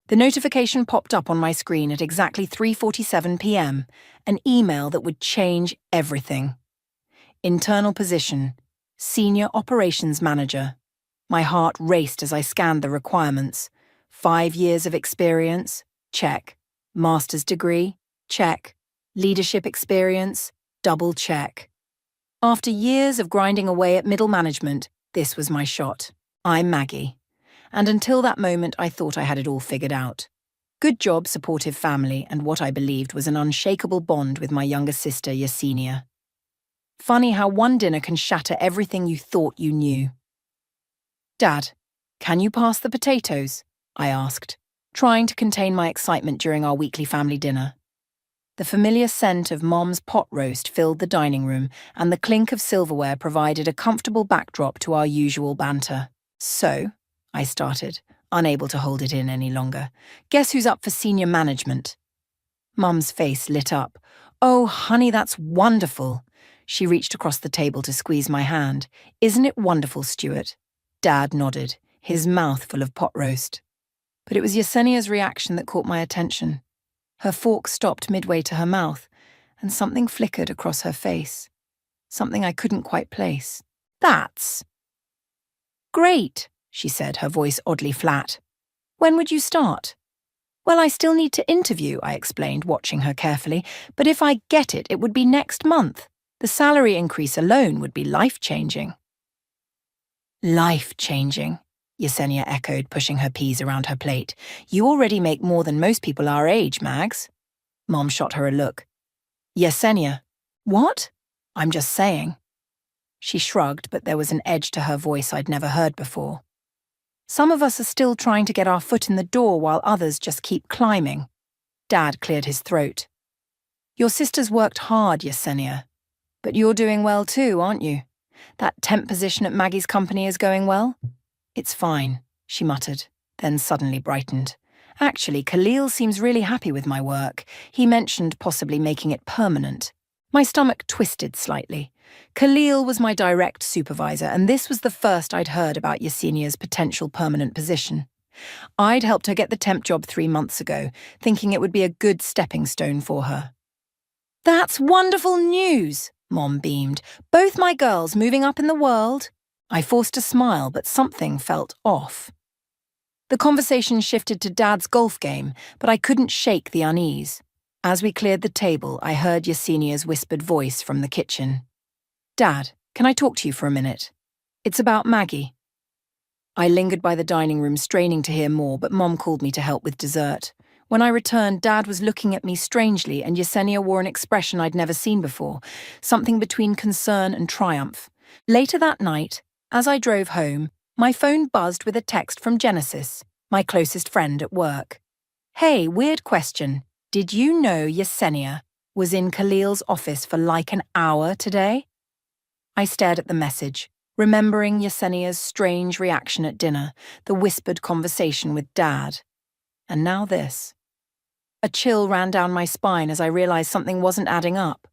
The notification popped up on my screen at exactly 3:47 p.m., an email that would change everything. Internal position, Senior Operations Manager. My heart raced as I scanned the requirements. 5 years of experience? Check. Master's degree? Check. Leadership experience? Double check. After years of grinding away at middle management, this was my shot. I'm Maggie. And until that moment, I thought I had it all figured out. Good job, supportive family, and what I believed was an unshakable bond with my younger sister, Yesenia. Funny how one dinner can shatter everything you thought you knew. Dad, can you pass the potatoes? I asked, trying to contain my excitement during our weekly family dinner. The familiar scent of Mom's pot roast filled the dining room, and the clink of silverware provided a comfortable backdrop to our usual banter. So, I started, unable to hold it in any longer. Guess who's up for senior management? Mum's face lit up. Oh, honey, that's wonderful. She reached across the table to squeeze my hand. Isn't it wonderful, Stuart? Dad nodded, his mouth full of pot roast. But it was Yesenia's reaction that caught my attention. Her fork stopped midway to her mouth, and something flickered across her face. Something I couldn't quite place. That's great, she said, her voice oddly flat. When would you start? Well, I still need to interview, I explained, watching her carefully, but if I get it, it would be next month. The salary increase alone would be life-changing. Life-changing, Yesenia echoed, pushing her peas around her plate. You already make more than most people our age, Mags. Mom shot her a look. Yesenia. What? I'm just saying. She shrugged, but there was an edge to her voice I'd never heard before. Some of us are still trying to get our foot in the door while others just keep climbing. Dad cleared his throat. Your sister's worked hard, Yesenia. But you're doing well too, aren't you? That temp position at Maggie's company is going well? It's fine, she muttered, then suddenly brightened. Actually, Khalil seems really happy with my work. He mentioned possibly making it permanent. My stomach twisted slightly. Khalil was my direct supervisor, and this was the first I'd heard about Yesenia's potential permanent position. I'd helped her get the temp job 3 months ago, thinking it would be a good stepping stone for her. That's wonderful news, Mom beamed. Both my girls moving up in the world. I forced a smile, but something felt off. The conversation shifted to Dad's golf game, but I couldn't shake the unease. As we cleared the table, I heard Yesenia's whispered voice from the kitchen. Dad, can I talk to you for a minute? It's about Maggie. I lingered by the dining room, straining to hear more, but Mom called me to help with dessert. When I returned, Dad was looking at me strangely, and Yesenia wore an expression I'd never seen before, something between concern and triumph. Later that night, as I drove home, my phone buzzed with a text from Genesis, my closest friend at work. Hey, weird question. Did you know Yesenia was in Khalil's office for like an hour today? I stared at the message, remembering Yesenia's strange reaction at dinner, the whispered conversation with Dad. And now this. A chill ran down my spine as I realized something wasn't adding up.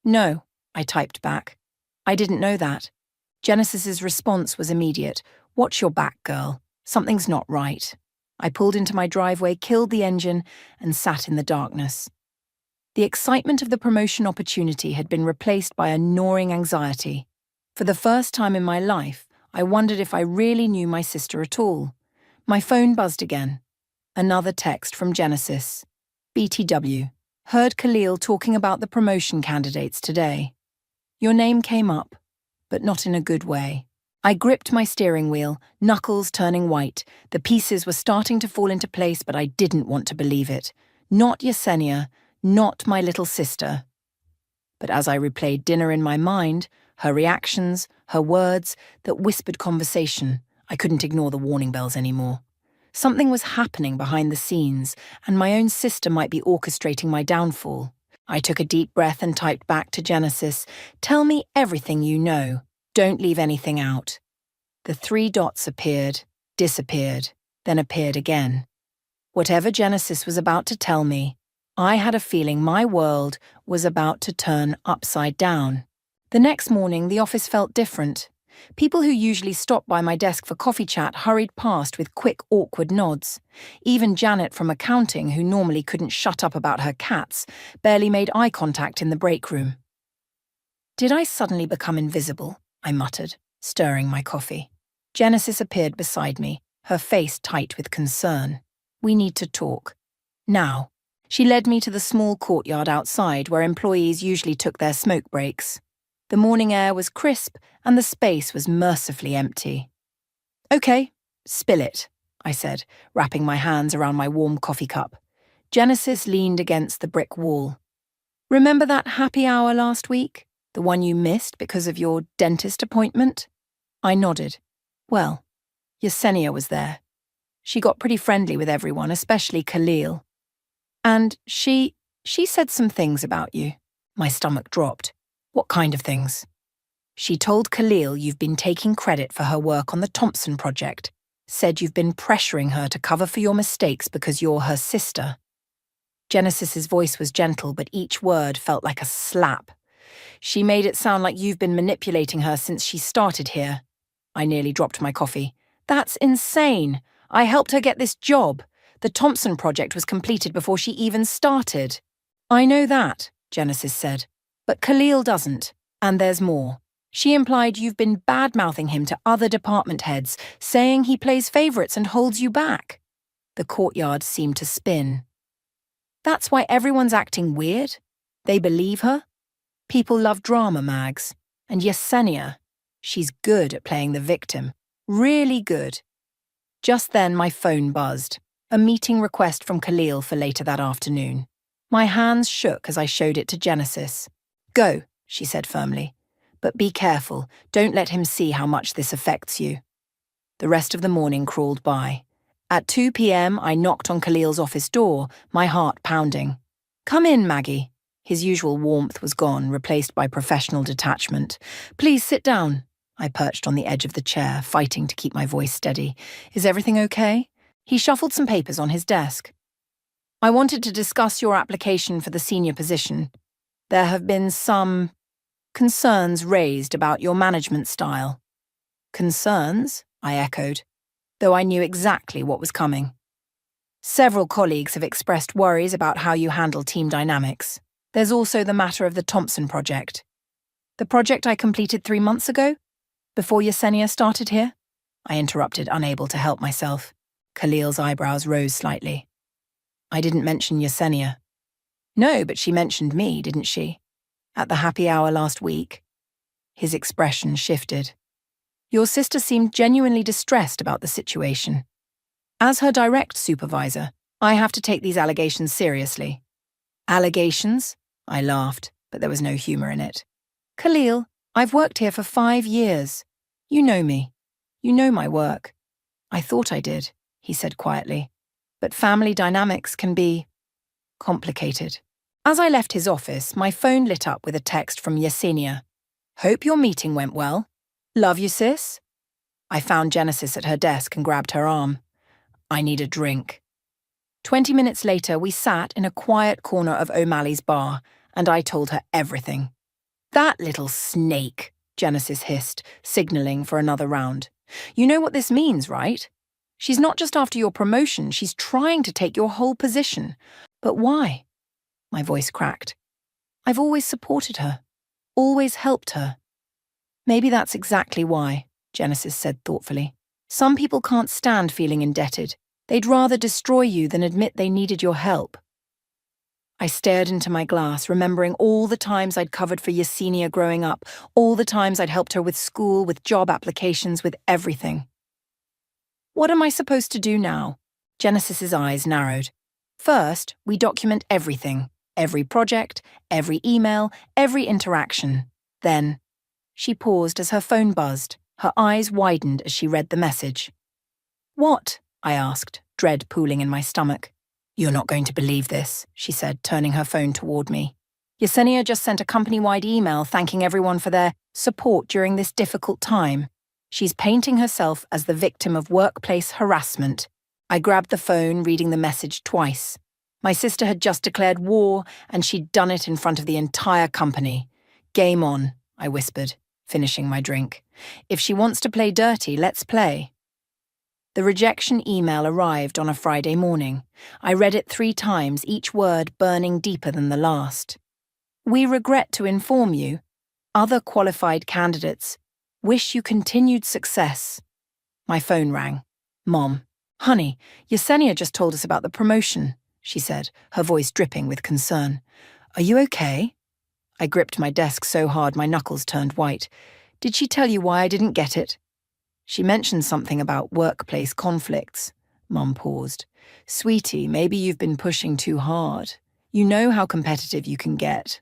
No, I typed back. I didn't know that. Genesis's response was immediate. Watch your back, girl. Something's not right. I pulled into my driveway, killed the engine, and sat in the darkness. The excitement of the promotion opportunity had been replaced by a gnawing anxiety. For the first time in my life, I wondered if I really knew my sister at all. My phone buzzed again. Another text from Genesis. BTW. Heard Khalil talking about the promotion candidates today. Your name came up, but not in a good way. I gripped my steering wheel, knuckles turning white. The pieces were starting to fall into place, but I didn't want to believe it. Not Yesenia, not my little sister. But as I replayed dinner in my mind, her reactions, her words, that whispered conversation, I couldn't ignore the warning bells anymore. Something was happening behind the scenes, and my own sister might be orchestrating my downfall. I took a deep breath and typed back to Genesis, "Tell me everything you know. Don't leave anything out." The 3 dots appeared, disappeared, then appeared again. Whatever Genesis was about to tell me, I had a feeling my world was about to turn upside down. The next morning, the office felt different. People who usually stop by my desk for coffee chat hurried past with quick, awkward nods. Even Janet from accounting, who normally couldn't shut up about her cats, barely made eye contact in the break room. Did I suddenly become invisible? I muttered, stirring my coffee. Genesis appeared beside me, her face tight with concern. We need to talk. Now. She led me to the small courtyard outside where employees usually took their smoke breaks. The morning air was crisp and the space was mercifully empty. Okay, spill it, I said, wrapping my hands around my warm coffee cup. Genesis leaned against the brick wall. Remember that happy hour last week? The one you missed because of your dentist appointment? I nodded. Well, Yesenia was there. She got pretty friendly with everyone, especially Khalil. And she said some things about you. My stomach dropped. What kind of things? She told Khalil you've been taking credit for her work on the Thompson project, said you've been pressuring her to cover for your mistakes because you're her sister. Genesis's voice was gentle, but each word felt like a slap. She made it sound like you've been manipulating her since she started here. I nearly dropped my coffee. That's insane. I helped her get this job. The Thompson project was completed before she even started. I know that, Genesis said. But Khalil doesn't. And there's more. She implied you've been bad-mouthing him to other department heads, saying he plays favourites and holds you back. The courtyard seemed to spin. That's why everyone's acting weird? They believe her? People love drama, Mags. And Yesenia, she's good at playing the victim. Really good. Just then my phone buzzed. A meeting request from Khalil for later that afternoon. My hands shook as I showed it to Genesis. Go, she said firmly. But be careful. Don't let him see how much this affects you. The rest of the morning crawled by. At 2 p.m, I knocked on Khalil's office door, my heart pounding. Come in, Maggie. His usual warmth was gone, replaced by professional detachment. Please sit down. I perched on the edge of the chair, fighting to keep my voice steady. Is everything okay? He shuffled some papers on his desk. I wanted to discuss your application for the senior position. There have been some concerns raised about your management style. Concerns? I echoed, though I knew exactly what was coming. Several colleagues have expressed worries about how you handle team dynamics. There's also the matter of the Thompson project. The project I completed 3 months ago? Before Yesenia started here? I interrupted, unable to help myself. Khalil's eyebrows rose slightly. I didn't mention Yesenia. No, but she mentioned me, didn't she? At the happy hour last week. His expression shifted. Your sister seemed genuinely distressed about the situation. As her direct supervisor, I have to take these allegations seriously. Allegations? I laughed, but there was no humor in it. Khalil, I've worked here for 5 years. You know me. You know my work. I thought I did, he said quietly. But family dynamics can be complicated. As I left his office, my phone lit up with a text from Yesenia. Hope your meeting went well. Love you, sis. I found Genesis at her desk and grabbed her arm. I need a drink. 20 minutes later, we sat in a quiet corner of O'Malley's bar, and I told her everything. That little snake, Genesis hissed, signalling for another round. You know what this means, right? She's not just after your promotion, she's trying to take your whole position. But why? My voice cracked. I've always supported her, always helped her. Maybe that's exactly why, Genesis said thoughtfully. Some people can't stand feeling indebted. They'd rather destroy you than admit they needed your help. I stared into my glass, remembering all the times I'd covered for Yesenia growing up, all the times I'd helped her with school, with job applications, with everything. What am I supposed to do now? Genesis's eyes narrowed. First, we document everything, every project, every email, every interaction. Then, she paused as her phone buzzed. Her eyes widened as she read the message. What? I asked, dread pooling in my stomach. You're not going to believe this, she said, turning her phone toward me. Yesenia just sent a company-wide email thanking everyone for their support during this difficult time. She's painting herself as the victim of workplace harassment. I grabbed the phone, reading the message twice. My sister had just declared war, and she'd done it in front of the entire company. Game on, I whispered. finishing my drink. If she wants to play dirty, let's play. The rejection email arrived on a Friday morning. I read it 3 times, each word burning deeper than the last. We regret to inform you, other qualified candidates wish you continued success. My phone rang. Mom. Honey, Yesenia just told us about the promotion, she said, her voice dripping with concern. Are you okay? I gripped my desk so hard my knuckles turned white. Did she tell you why I didn't get it? She mentioned something about workplace conflicts. Mum paused. Sweetie, maybe you've been pushing too hard. You know how competitive you can get.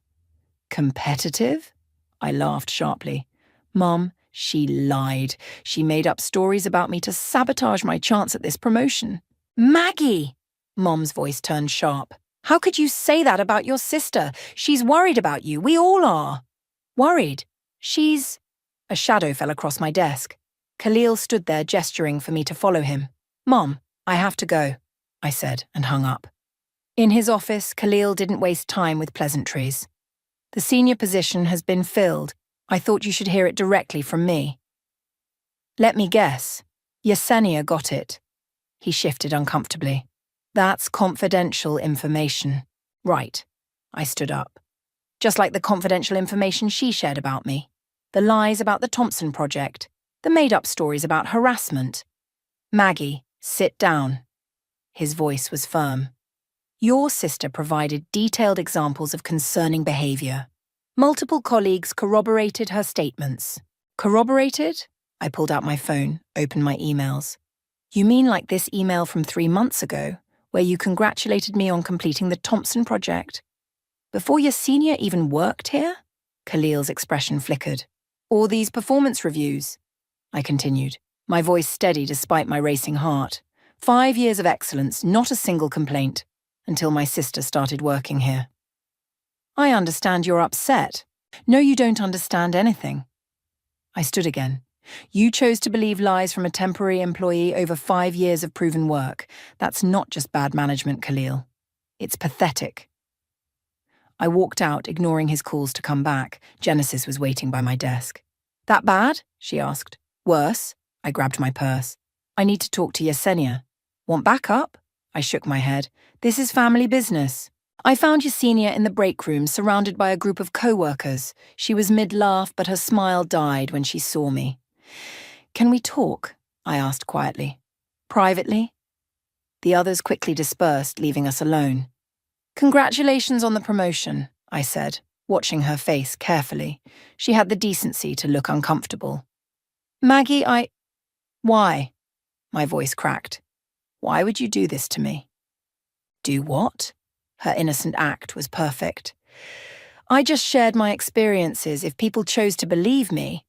Competitive? I laughed sharply. Mum, she lied. She made up stories about me to sabotage my chance at this promotion. Maggie! Mom's voice turned sharp. How could you say that about your sister? She's worried about you. We all are. Worried? She's... A shadow fell across my desk. Khalil stood there gesturing for me to follow him. Mom, I have to go, I said and hung up. In his office, Khalil didn't waste time with pleasantries. The senior position has been filled. I thought you should hear it directly from me. Let me guess. Yesenia got it. He shifted uncomfortably. That's confidential information. Right. I stood up. Just like the confidential information she shared about me. The lies about the Thompson project. The made-up stories about harassment. Maggie, sit down. His voice was firm. Your sister provided detailed examples of concerning behavior. Multiple colleagues corroborated her statements. Corroborated? I pulled out my phone, opened my emails. You mean like this email from 3 months ago, where you congratulated me on completing the Thompson project? Before Yesenia even worked here? Khalil's expression flickered. Or these performance reviews? I continued, my voice steady despite my racing heart. 5 years of excellence, not a single complaint, until my sister started working here. I understand you're upset. No, you don't understand anything. I stood again. You chose to believe lies from a temporary employee over 5 years of proven work. That's not just bad management, Khalil. It's pathetic. I walked out, ignoring his calls to come back. Genesis was waiting by my desk. That bad? She asked. Worse? I grabbed my purse. I need to talk to Yesenia. Want backup? I shook my head. This is family business. I found Yesenia in the break room, surrounded by a group of co-workers. She was mid-laugh, but her smile died when she saw me. Can we talk? I asked quietly. Privately? The others quickly dispersed, leaving us alone. Congratulations on the promotion, I said, watching her face carefully. She had the decency to look uncomfortable. Maggie, Why? My voice cracked. Why would you do this to me? Do what? Her innocent act was perfect. I just shared my experiences if people chose to believe me.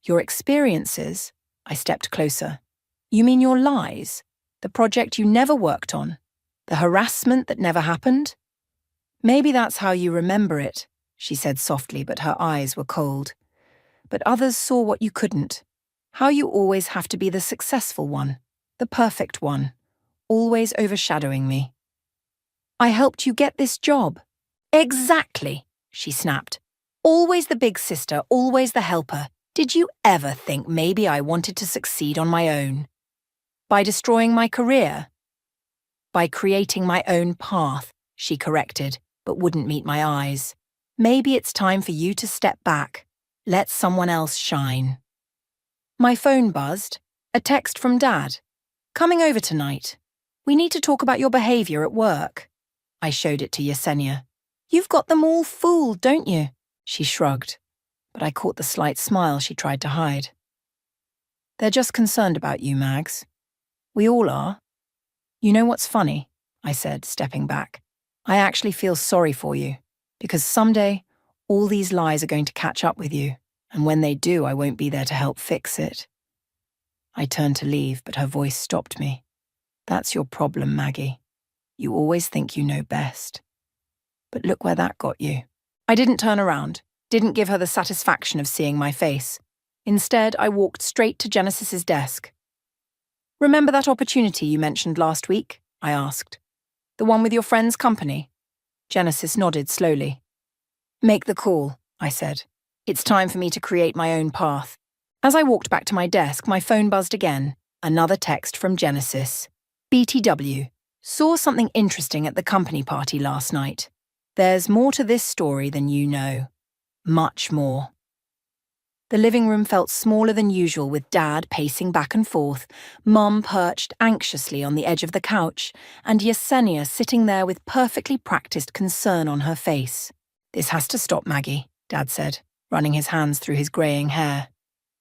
Your experiences? I stepped closer. You mean your lies? The project you never worked on? The harassment that never happened? Maybe that's how you remember it, she said softly, but her eyes were cold. But others saw what you couldn't. How you always have to be the successful one, the perfect one, always overshadowing me. I helped you get this job. Exactly, she snapped. Always the big sister, always the helper. Did you ever think maybe I wanted to succeed on my own? By destroying my career? By creating my own path, she corrected, but wouldn't meet my eyes. Maybe it's time for you to step back. Let someone else shine. My phone buzzed. A text from Dad. Coming over tonight. We need to talk about your behavior at work. I showed it to Yesenia. You've got them all fooled, don't you? She shrugged, but I caught the slight smile she tried to hide. They're just concerned about you, Mags. We all are. You know what's funny? I said, stepping back. I actually feel sorry for you, because someday all these lies are going to catch up with you, and when they do, I won't be there to help fix it. I turned to leave, but her voice stopped me. That's your problem, Maggie. You always think you know best. But look where that got you. I didn't turn around, didn't give her the satisfaction of seeing my face. Instead, I walked straight to Genesis's desk. Remember that opportunity you mentioned last week? I asked. The one with your friend's company? Genesis nodded slowly. Make the call, I said. It's time for me to create my own path. As I walked back to my desk, my phone buzzed again. Another text from Genesis. BTW. Saw something interesting at the company party last night. There's more to this story than you know. Much more. The living room felt smaller than usual with Dad pacing back and forth, Mum perched anxiously on the edge of the couch, and Yesenia sitting there with perfectly practiced concern on her face. This has to stop, Maggie, Dad said, running his hands through his greying hair.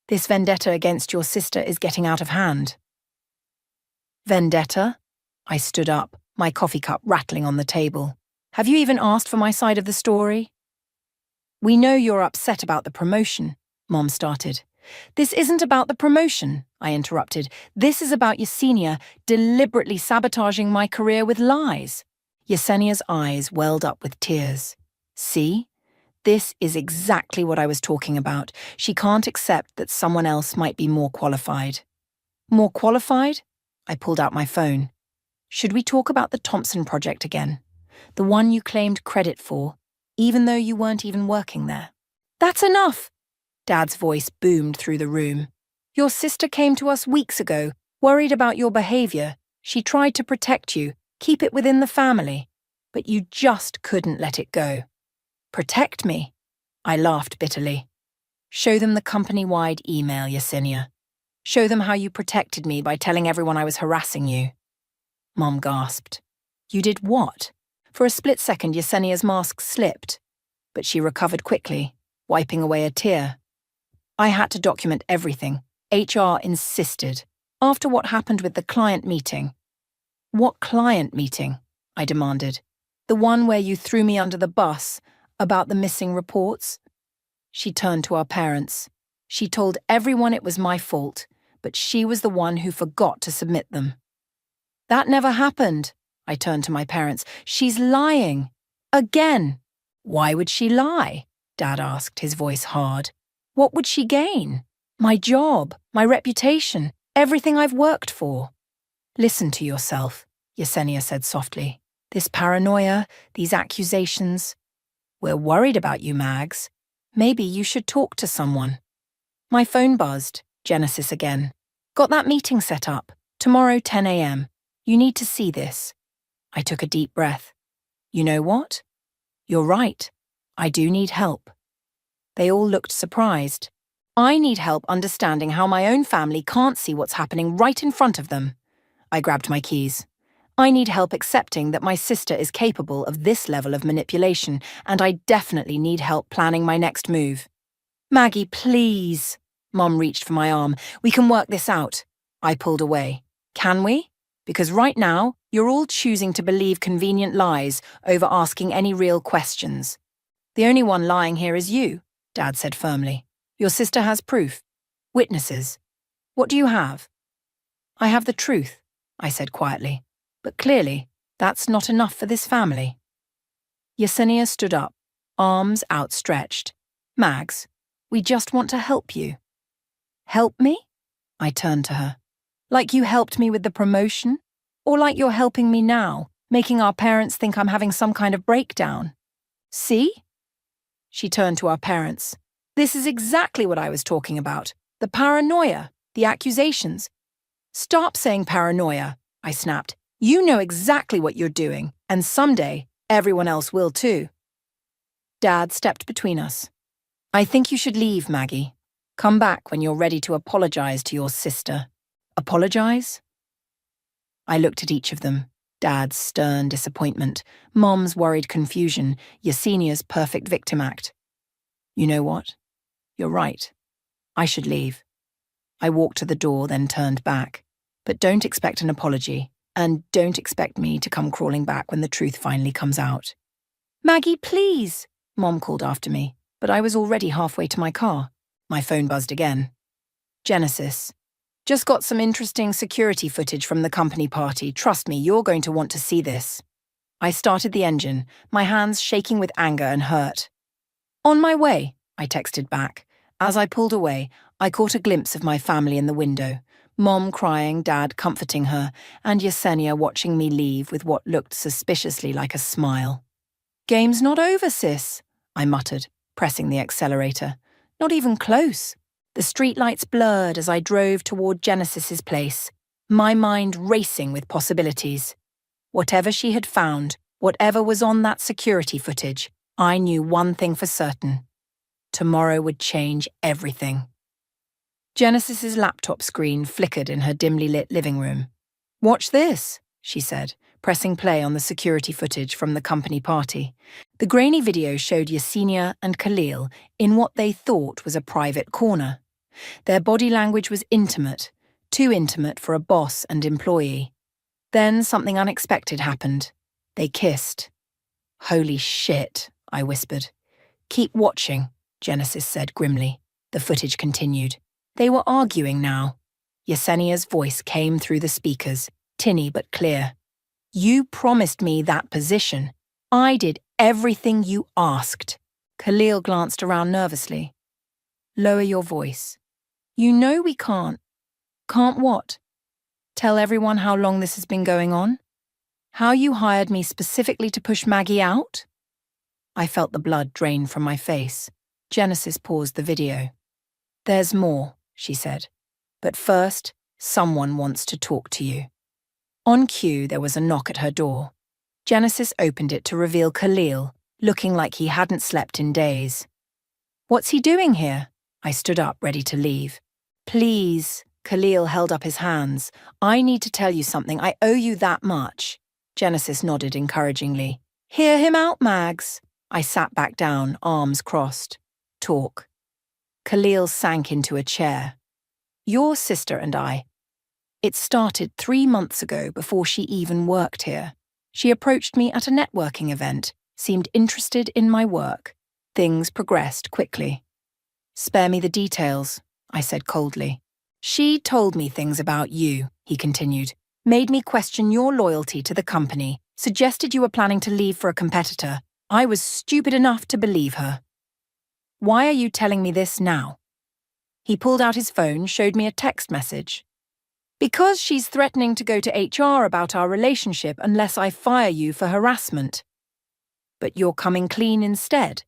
This vendetta against your sister is getting out of hand. Vendetta? I stood up, my coffee cup rattling on the table. Have you even asked for my side of the story? We know you're upset about the promotion, Mom started. This isn't about the promotion, I interrupted. This is about Yesenia deliberately sabotaging my career with lies. Yesenia's eyes welled up with tears. See? This is exactly what I was talking about. She can't accept that someone else might be more qualified. More qualified? I pulled out my phone. Should we talk about the Thompson project again? The one you claimed credit for, even though you weren't even working there. That's enough! Dad's voice boomed through the room. Your sister came to us weeks ago, worried about your behavior. She tried to protect you, keep it within the family. But you just couldn't let it go. Protect me? I laughed bitterly. Show them the company-wide email, Yesenia. Show them how you protected me by telling everyone I was harassing you. Mom gasped. You did what? For a split second, Yesenia's mask slipped, but she recovered quickly, wiping away a tear. I had to document everything. HR insisted. After what happened with the client meeting. What client meeting? I demanded. The one where you threw me under the bus about the missing reports? She turned to our parents. She told everyone it was my fault, but she was the one who forgot to submit them. That never happened. I turned to my parents. She's lying. Again. Why would she lie? Dad asked, his voice hard. What would she gain? My job, my reputation, everything I've worked for. Listen to yourself, Yesenia said softly. This paranoia, these accusations. We're worried about you, Mags. Maybe you should talk to someone. My phone buzzed. Genesis again. Got that meeting set up. Tomorrow, 10 a.m. You need to see this. I took a deep breath. You know what? You're right. I do need help. They all looked surprised. I need help understanding how my own family can't see what's happening right in front of them. I grabbed my keys. I need help accepting that my sister is capable of this level of manipulation, and I definitely need help planning my next move. Maggie, please. Mom reached for my arm. We can work this out. I pulled away. Can we? Because right now, you're all choosing to believe convenient lies over asking any real questions. The only one lying here is you, Dad said firmly. Your sister has proof. Witnesses. What do you have? I have the truth, I said quietly. But clearly, that's not enough for this family. Yesenia stood up, arms outstretched. Mags, we just want to help you. Help me? I turned to her. Like you helped me with the promotion? Or like you're helping me now, making our parents think I'm having some kind of breakdown? See? She turned to our parents. This is exactly what I was talking about. The paranoia, the accusations. Stop saying paranoia, I snapped. You know exactly what you're doing, and someday, everyone else will too. Dad stepped between us. I think you should leave, Maggie. Come back when you're ready to apologize to your sister. Apologize? I looked at each of them. Dad's stern disappointment, Mom's worried confusion, Yesenia's perfect victim act. You know what? You're right. I should leave. I walked to the door, then turned back. But don't expect an apology. And don't expect me to come crawling back when the truth finally comes out. Maggie, please, Mom called after me, but I was already halfway to my car. My phone buzzed again. Genesis. Just got some interesting security footage from the company party. Trust me, you're going to want to see this. I started the engine, my hands shaking with anger and hurt. On my way, I texted back. As I pulled away, I caught a glimpse of my family in the window. Mom crying, Dad comforting her, and Yesenia watching me leave with what looked suspiciously like a smile. Game's not over, sis, I muttered, pressing the accelerator. Not even close. The streetlights blurred as I drove toward Genesis's place, my mind racing with possibilities. Whatever she had found, whatever was on that security footage, I knew one thing for certain. Tomorrow would change everything. Genesis's laptop screen flickered in her dimly lit living room. "Watch this," she said, pressing play on the security footage from the company party. The grainy video showed Yesenia and Khalil in what they thought was a private corner. Their body language was intimate, too intimate for a boss and employee. Then something unexpected happened. They kissed. "Holy shit," I whispered. "Keep watching," Genesis said grimly. The footage continued. They were arguing now. Yesenia's voice came through the speakers, tinny but clear. "You promised me that position. I did everything you asked." Khalil glanced around nervously. "Lower your voice. You know we can't." "Can't what?" "Tell everyone how long this has been going on? How you hired me specifically to push Maggie out?" I felt the blood drain from my face. Genesis paused the video. "There's more," she said. "But first, someone wants to talk to you." On cue, there was a knock at her door. Genesis opened it to reveal Khalil, looking like he hadn't slept in days. "What's he doing here?" I stood up, ready to leave. "Please," Khalil held up his hands. "I need to tell you something. I owe you that much." Genesis nodded encouragingly. "Hear him out, Mags." I sat back down, arms crossed. "Talk." Khalil sank into a chair. "Your sister and I. It started 3 months ago before she even worked here. She approached me at a networking event, seemed interested in my work. Things progressed quickly." "Spare me the details," I said coldly. "She told me things about you," he continued, "made me question your loyalty to the company, suggested you were planning to leave for a competitor. I was stupid enough to believe her." "Why are you telling me this now?" He pulled out his phone, showed me a text message. "Because she's threatening to go to HR about our relationship unless I fire you for harassment." "But you're coming clean instead?"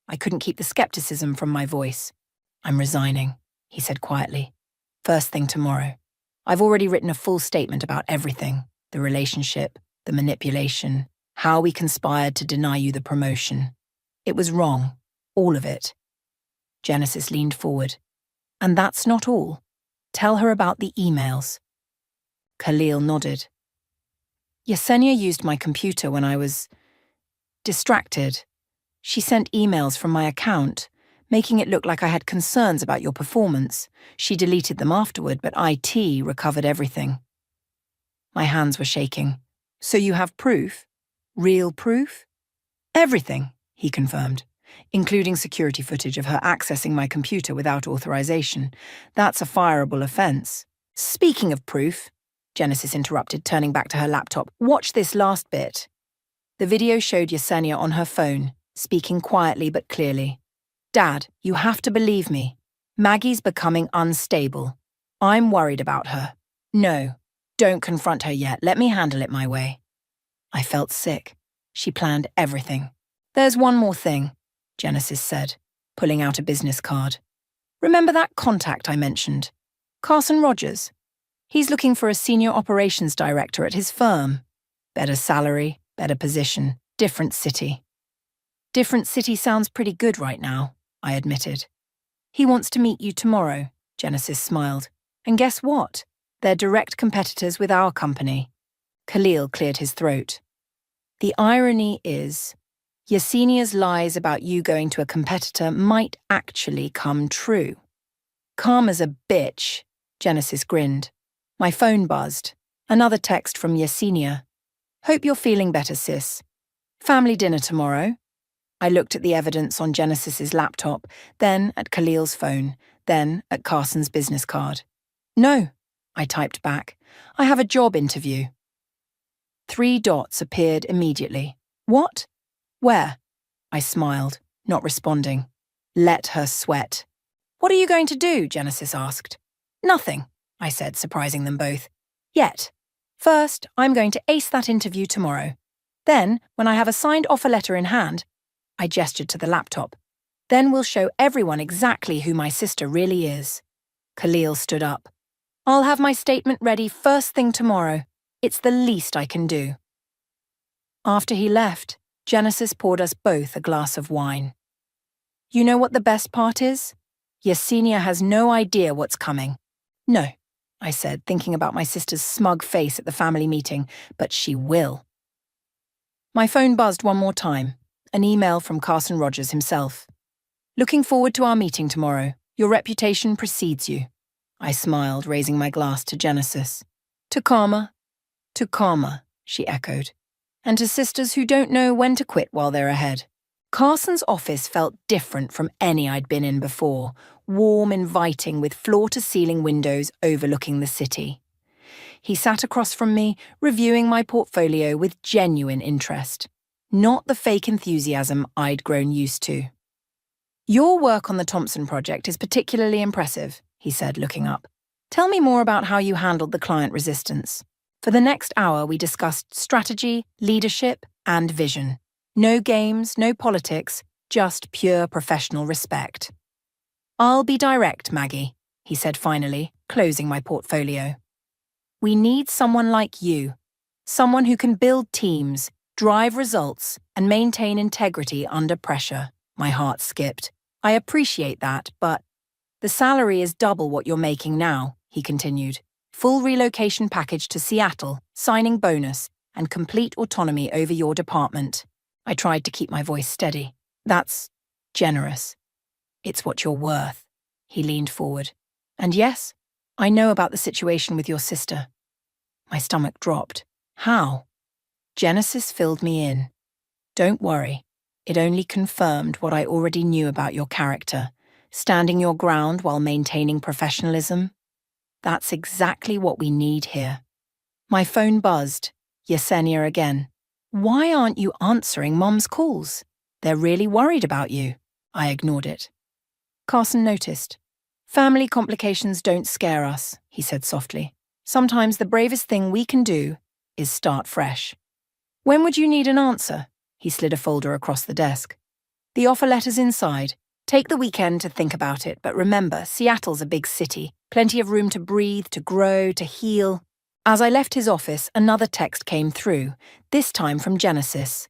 I couldn't keep the skepticism from my voice. "I'm resigning," he said quietly. "First thing tomorrow. I've already written a full statement about everything. The relationship, the manipulation, how we conspired to deny you the promotion. It was wrong. All of it." Genesis leaned forward. "And that's not all. Tell her about the emails." Khalil nodded. "Yesenia used my computer when I was distracted. She sent emails from my account, making it look like I had concerns about your performance. She deleted them afterward, but IT recovered everything." My hands were shaking. "So you have proof? Real proof?" "Everything," he confirmed, "including security footage of her accessing my computer without authorization. That's a fireable offense." "Speaking of proof," Genesis interrupted, turning back to her laptop, "watch this last bit." The video showed Yesenia on her phone, speaking quietly but clearly. "Dad, you have to believe me. Maggie's becoming unstable. I'm worried about her. No, don't confront her yet. Let me handle it my way." I felt sick. She planned everything. "There's one more thing," Genesis said, pulling out a business card. "Remember that contact I mentioned? Carson Rogers. He's looking for a senior operations director at his firm. Better salary, better position, different city." "Different city sounds pretty good right now," I admitted. "He wants to meet you tomorrow," Genesis smiled. "And guess what? They're direct competitors with our company." Khalil cleared his throat. "The irony is, Yesenia's lies about you going to a competitor might actually come true." "Calm as a bitch," Genesis grinned. My phone buzzed. Another text from Yesenia. "Hope you're feeling better, sis. Family dinner tomorrow." I looked at the evidence on Genesis's laptop, then at Khalil's phone, then at Carson's business card. "No," I typed back. "I have a job interview." 3 dots appeared immediately. "What? Where?" I smiled, not responding. Let her sweat. "What are you going to do?" Genesis asked. "Nothing," I said, surprising them both. "Yet. First, I'm going to ace that interview tomorrow. Then, when I have a signed offer letter in hand," I gestured to the laptop, Then we'll show everyone exactly who my sister really is. Khalil stood up. I'll have my statement ready first thing tomorrow. It's the least I can do. After he left, Genesis poured us both a glass of wine. You know what the best part is? Yesenia has no idea what's coming. No, I said, thinking about my sister's smug face at the family meeting, but she will. My phone buzzed one more time, an email from Carson Rogers himself. Looking forward to our meeting tomorrow. Your reputation precedes you. I smiled, raising my glass to Genesis. To karma, she echoed. And to sisters who don't know when to quit while they're ahead. Carson's office felt different from any I'd been in before, warm, inviting, with floor-to-ceiling windows overlooking the city. He sat across from me, reviewing my portfolio with genuine interest, not the fake enthusiasm I'd grown used to. Your work on the Thompson project is particularly impressive, he said, looking up. Tell me more about how you handled the client resistance. For the next hour, we discussed strategy, leadership, and vision. No games, no politics, just pure professional respect. I'll be direct, Maggie, he said finally, closing my portfolio. We need someone like you, someone who can build teams, drive results, and maintain integrity under pressure. My heart skipped. I appreciate that, but the salary is double what you're making now, he continued. Full relocation package to Seattle, signing bonus, and complete autonomy over your department. I tried to keep my voice steady. That's generous. It's what you're worth. He leaned forward. And yes, I know about the situation with your sister. My stomach dropped. How? Genesis filled me in. Don't worry. It only confirmed what I already knew about your character, standing your ground while maintaining professionalism. That's exactly what we need here. My phone buzzed. Yesenia again. Why aren't you answering Mom's calls? They're really worried about you. I ignored it. Carson noticed. Family complications don't scare us, he said softly. Sometimes the bravest thing we can do is start fresh. When would you need an answer? He slid a folder across the desk. The offer letter's inside. Take the weekend to think about it, but remember, Seattle's a big city. Plenty of room to breathe, to grow, to heal. As I left his office, another text came through, this time from Genesis.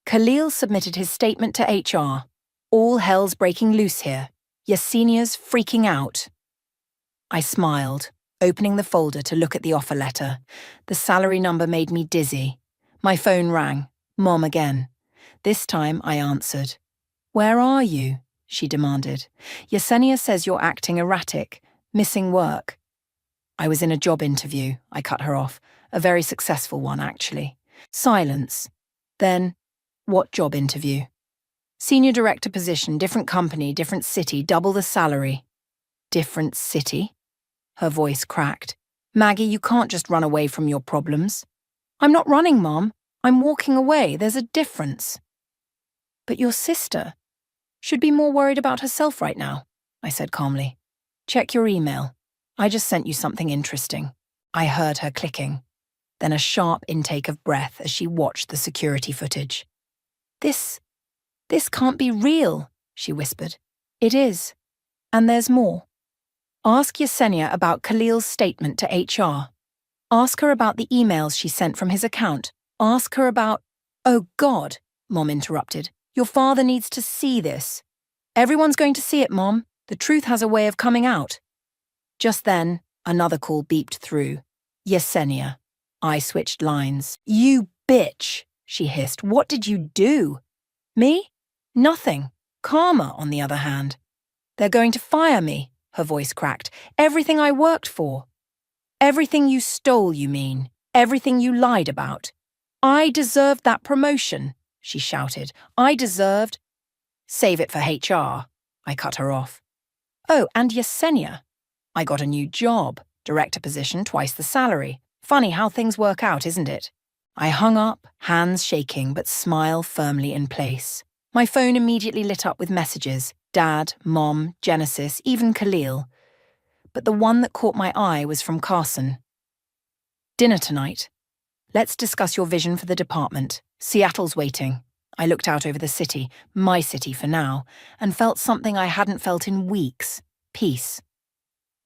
Khalil submitted his statement to HR. All hell's breaking loose here. Yesenia's freaking out. I smiled, opening the folder to look at the offer letter. The salary number made me dizzy. My phone rang. Mom again. This time I answered. Where are you? She demanded. Yesenia says you're acting erratic, missing work. I was in a job interview, I cut her off. A very successful one, actually. Silence. Then, what job interview? Senior director position, different company, different city, double the salary. Different city? Her voice cracked. Maggie, you can't just run away from your problems. I'm not running, Mom. I'm walking away. There's a difference. But your sister should be more worried about herself right now, I said calmly. Check your email. I just sent you something interesting. I heard her clicking, then a sharp intake of breath as she watched the security footage. This can't be real, she whispered. It is. And there's more. Ask Yesenia about Khalil's statement to HR. Ask her about the emails she sent from his account. Ask her about... Oh, God, Mom interrupted. Your father needs to see this. Everyone's going to see it, Mom. The truth has a way of coming out. Just then, another call beeped through. Yesenia. I switched lines. You bitch, she hissed. What did you do? Me? Nothing. Karma, on the other hand. They're going to fire me, her voice cracked. Everything I worked for. Everything you stole, you mean. Everything you lied about. I deserved that promotion, she shouted. I deserved... Save it for HR, I cut her off. Oh, and Yesenia. I got a new job, director position, twice the salary. Funny how things work out, isn't it? I hung up, hands shaking, but smile firmly in place. My phone immediately lit up with messages. Dad, Mom, Genesis, even Khalil. But the one that caught my eye was from Carson. Dinner tonight. Let's discuss your vision for the department. Seattle's waiting. I looked out over the city, my city for now, and felt something I hadn't felt in weeks. Peace.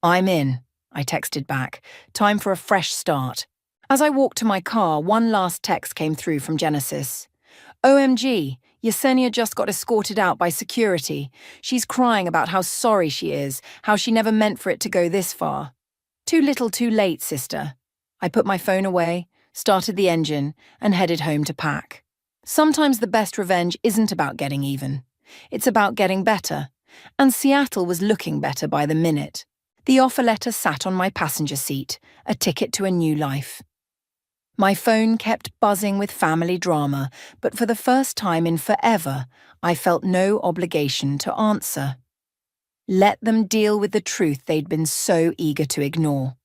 I'm in, I texted back. Time for a fresh start. As I walked to my car, one last text came through from Genesis. OMG, Yesenia just got escorted out by security. She's crying about how sorry she is, how she never meant for it to go this far. Too little too late, sister. I put my phone away, started the engine, and headed home to pack. Sometimes the best revenge isn't about getting even. It's about getting better. And Seattle was looking better by the minute. The offer letter sat on my passenger seat, a ticket to a new life. My phone kept buzzing with family drama, but for the first time in forever, I felt no obligation to answer. Let them deal with the truth they'd been so eager to ignore.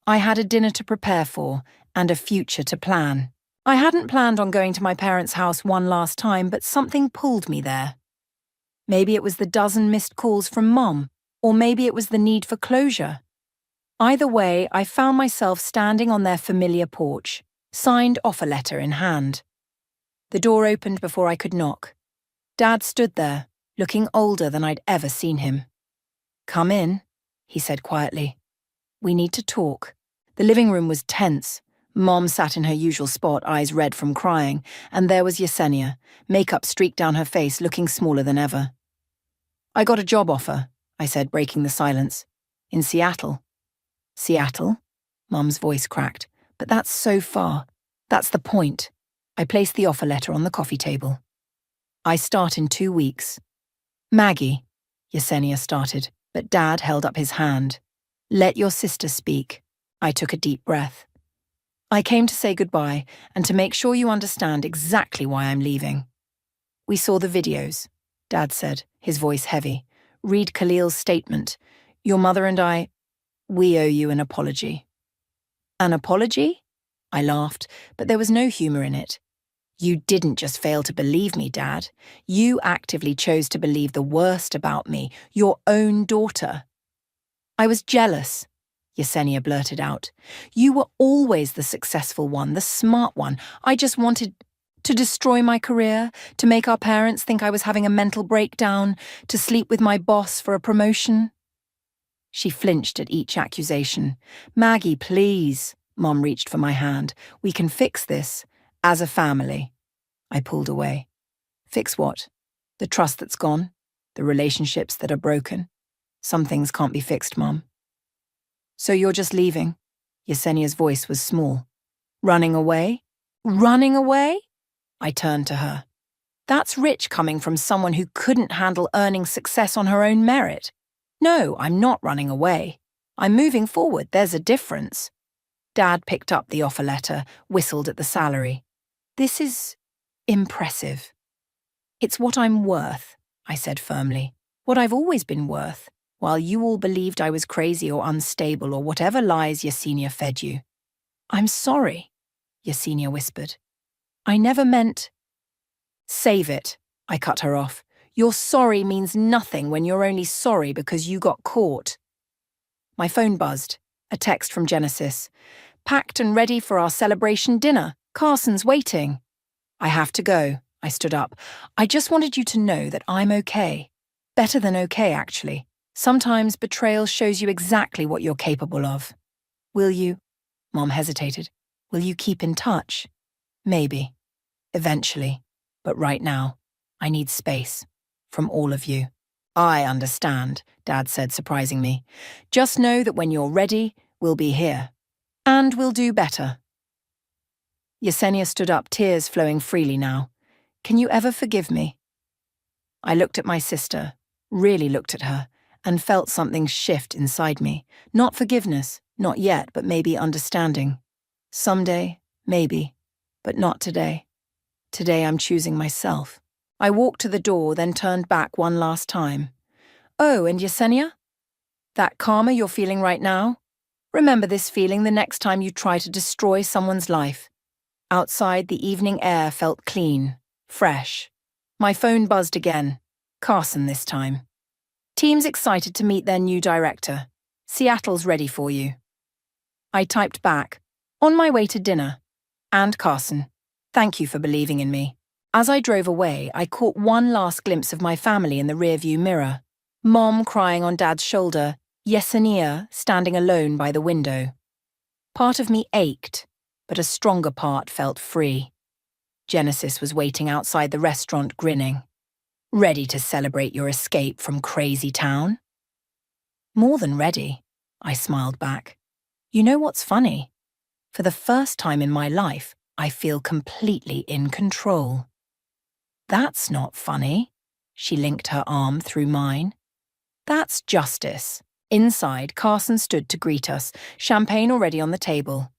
I had a dinner to prepare for and a future to plan. I hadn't planned on going to my parents' house one last time, but something pulled me there. Maybe it was the dozen missed calls from Mom, or maybe it was the need for closure. Either way, I found myself standing on their familiar porch, signed offer letter in hand. The door opened before I could knock. Dad stood there, looking older than I'd ever seen him. Come in, he said quietly. We need to talk. The living room was tense. Mom sat in her usual spot, eyes red from crying, and there was Yesenia, makeup streaked down her face, looking smaller than ever. I got a job offer, I said, breaking the silence. In Seattle. Seattle? Mum's voice cracked. But that's so far. That's the point. I placed the offer letter on the coffee table. I start in 2 weeks. Maggie, Yesenia started, but Dad held up his hand. Let your sister speak. I took a deep breath. I came to say goodbye and to make sure you understand exactly why I'm leaving. We saw the videos, Dad said, his voice heavy. Read Khalil's statement. Your mother and I, we owe you an apology. An apology? I laughed, but there was no humor in it. You didn't just fail to believe me, Dad. You actively chose to believe the worst about me, your own daughter. I was jealous, Yesenia blurted out. You were always the successful one, the smart one. I just wanted to destroy my career, to make our parents think I was having a mental breakdown, to sleep with my boss for a promotion. She flinched at each accusation. Maggie, please. Mom reached for my hand. We can fix this. As a family. I pulled away. Fix what? The trust that's gone? The relationships that are broken? Some things can't be fixed, Mom. So you're just leaving? Yesenia's voice was small. Running away? Running away? I turned to her. That's rich coming from someone who couldn't handle earning success on her own merit. No, I'm not running away. I'm moving forward, there's a difference. Dad picked up the offer letter, whistled at the salary. This is impressive. It's what I'm worth, I said firmly. What I've always been worth, while you all believed I was crazy or unstable or whatever lies Yesenia fed you. I'm sorry, Yesenia whispered. I never meant... Save it, I cut her off. Your sorry means nothing when you're only sorry because you got caught. My phone buzzed. A text from Genesis. Packed and ready for our celebration dinner. Carson's waiting. I have to go. I stood up. I just wanted you to know that I'm okay. Better than okay, actually. Sometimes betrayal shows you exactly what you're capable of. Will you? Mom hesitated. Will you keep in touch? Maybe. Eventually. But right now, I need space. From all of you. I understand, Dad said, surprising me. Just know that when you're ready, we'll be here. And we'll do better. Yesenia stood up, tears flowing freely now. Can you ever forgive me? I looked at my sister, really looked at her, and felt something shift inside me. Not forgiveness, not yet, but maybe understanding. Someday, maybe, but not today. Today I'm choosing myself. I walked to the door, then turned back one last time. Oh, and Yesenia? That karma you're feeling right now? Remember this feeling the next time you try to destroy someone's life. Outside, the evening air felt clean, fresh. My phone buzzed again. Carson this time. Team's excited to meet their new director. Seattle's ready for you. I typed back. On my way to dinner. And Carson, thank you for believing in me. As I drove away, I caught one last glimpse of my family in the rearview mirror. Mom crying on Dad's shoulder, Yesenia standing alone by the window. Part of me ached, but a stronger part felt free. Genesis was waiting outside the restaurant grinning. Ready to celebrate your escape from crazy town? More than ready, I smiled back. You know what's funny? For the first time in my life, I feel completely in control. That's not funny. She linked her arm through mine. That's justice. Inside, Carson stood to greet us, champagne already on the table.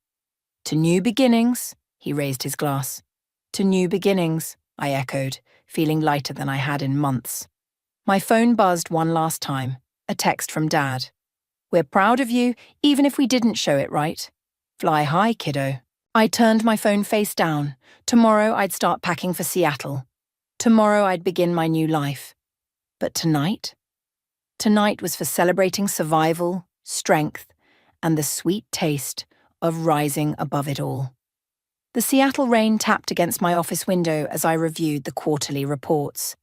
To new beginnings, he raised his glass. To new beginnings, I echoed, feeling lighter than I had in months. My phone buzzed one last time, a text from Dad. We're proud of you, even if we didn't show it right. Fly high, kiddo. I turned my phone face down. Tomorrow I'd start packing for Seattle. Tomorrow I'd begin my new life. But tonight? Tonight was for celebrating survival, strength, and the sweet taste of rising above it all. The Seattle rain tapped against my office window as I reviewed the quarterly reports.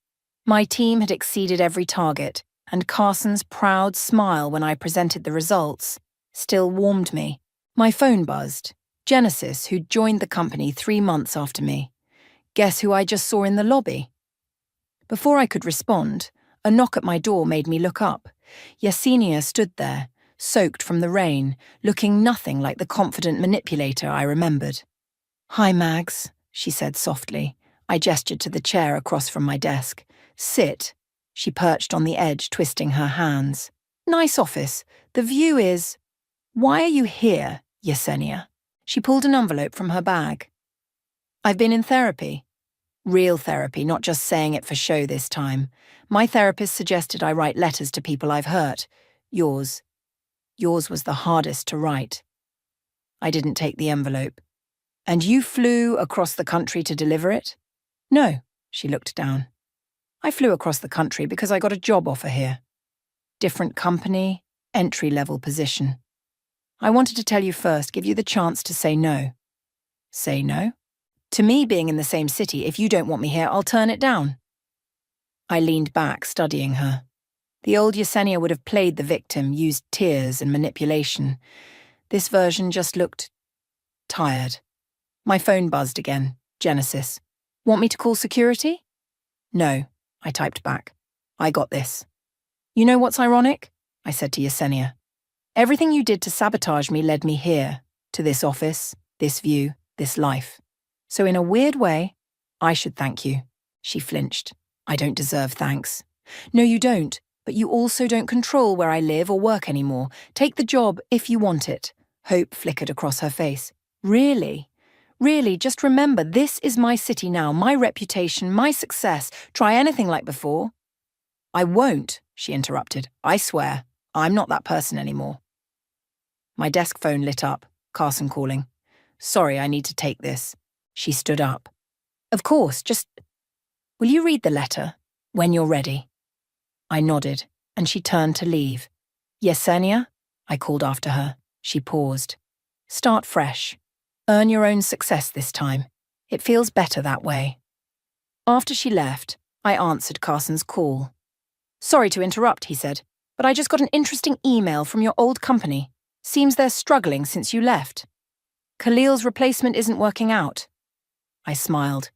My team had exceeded every target, and Carson's proud smile when I presented the results still warmed me. My phone buzzed. Genesis, who'd joined the company 3 months after me. Guess who I just saw in the lobby? Before I could respond, a knock at my door made me look up. Yesenia stood there, soaked from the rain, looking nothing like the confident manipulator I remembered. Hi, Mags, she said softly. I gestured to the chair across from my desk. Sit. She perched on the edge, twisting her hands. Nice office. The view is... Why are you here, Yesenia? She pulled an envelope from her bag. I've been in therapy. Real therapy, not just saying it for show this time. My therapist suggested I write letters to people I've hurt. Yours. Yours was the hardest to write. I didn't take the envelope. And you flew across the country to deliver it? No, she looked down. I flew across the country because I got a job offer here. Different company, entry-level position. I wanted to tell you first, give you the chance to say no. Say no? To me being in the same city, if you don't want me here, I'll turn it down. I leaned back, studying her. The old Yesenia would have played the victim, used tears and manipulation. This version just looked tired. My phone buzzed again. Genesis. Want me to call security? No, I typed back. I got this. You know what's ironic? I said to Yesenia. Everything you did to sabotage me led me here, to this office, this view, this life. So in a weird way, I should thank you. She flinched. I don't deserve thanks. No, you don't, but you also don't control where I live or work anymore. Take the job if you want it. Hope flickered across her face. Really? Really, just remember, this is my city now, my reputation, my success. Try anything like before. I won't, she interrupted. I swear, I'm not that person anymore. My desk phone lit up, Carson calling. Sorry, I need to take this. She stood up. Of course, just... Will you read the letter? When you're ready. I nodded, and she turned to leave. Yesenia? I called after her. She paused. Start fresh. Earn your own success this time. It feels better that way. After she left, I answered Carson's call. Sorry to interrupt, he said, but I just got an interesting email from your old company. Seems they're struggling since you left. Khalil's replacement isn't working out. I smiled.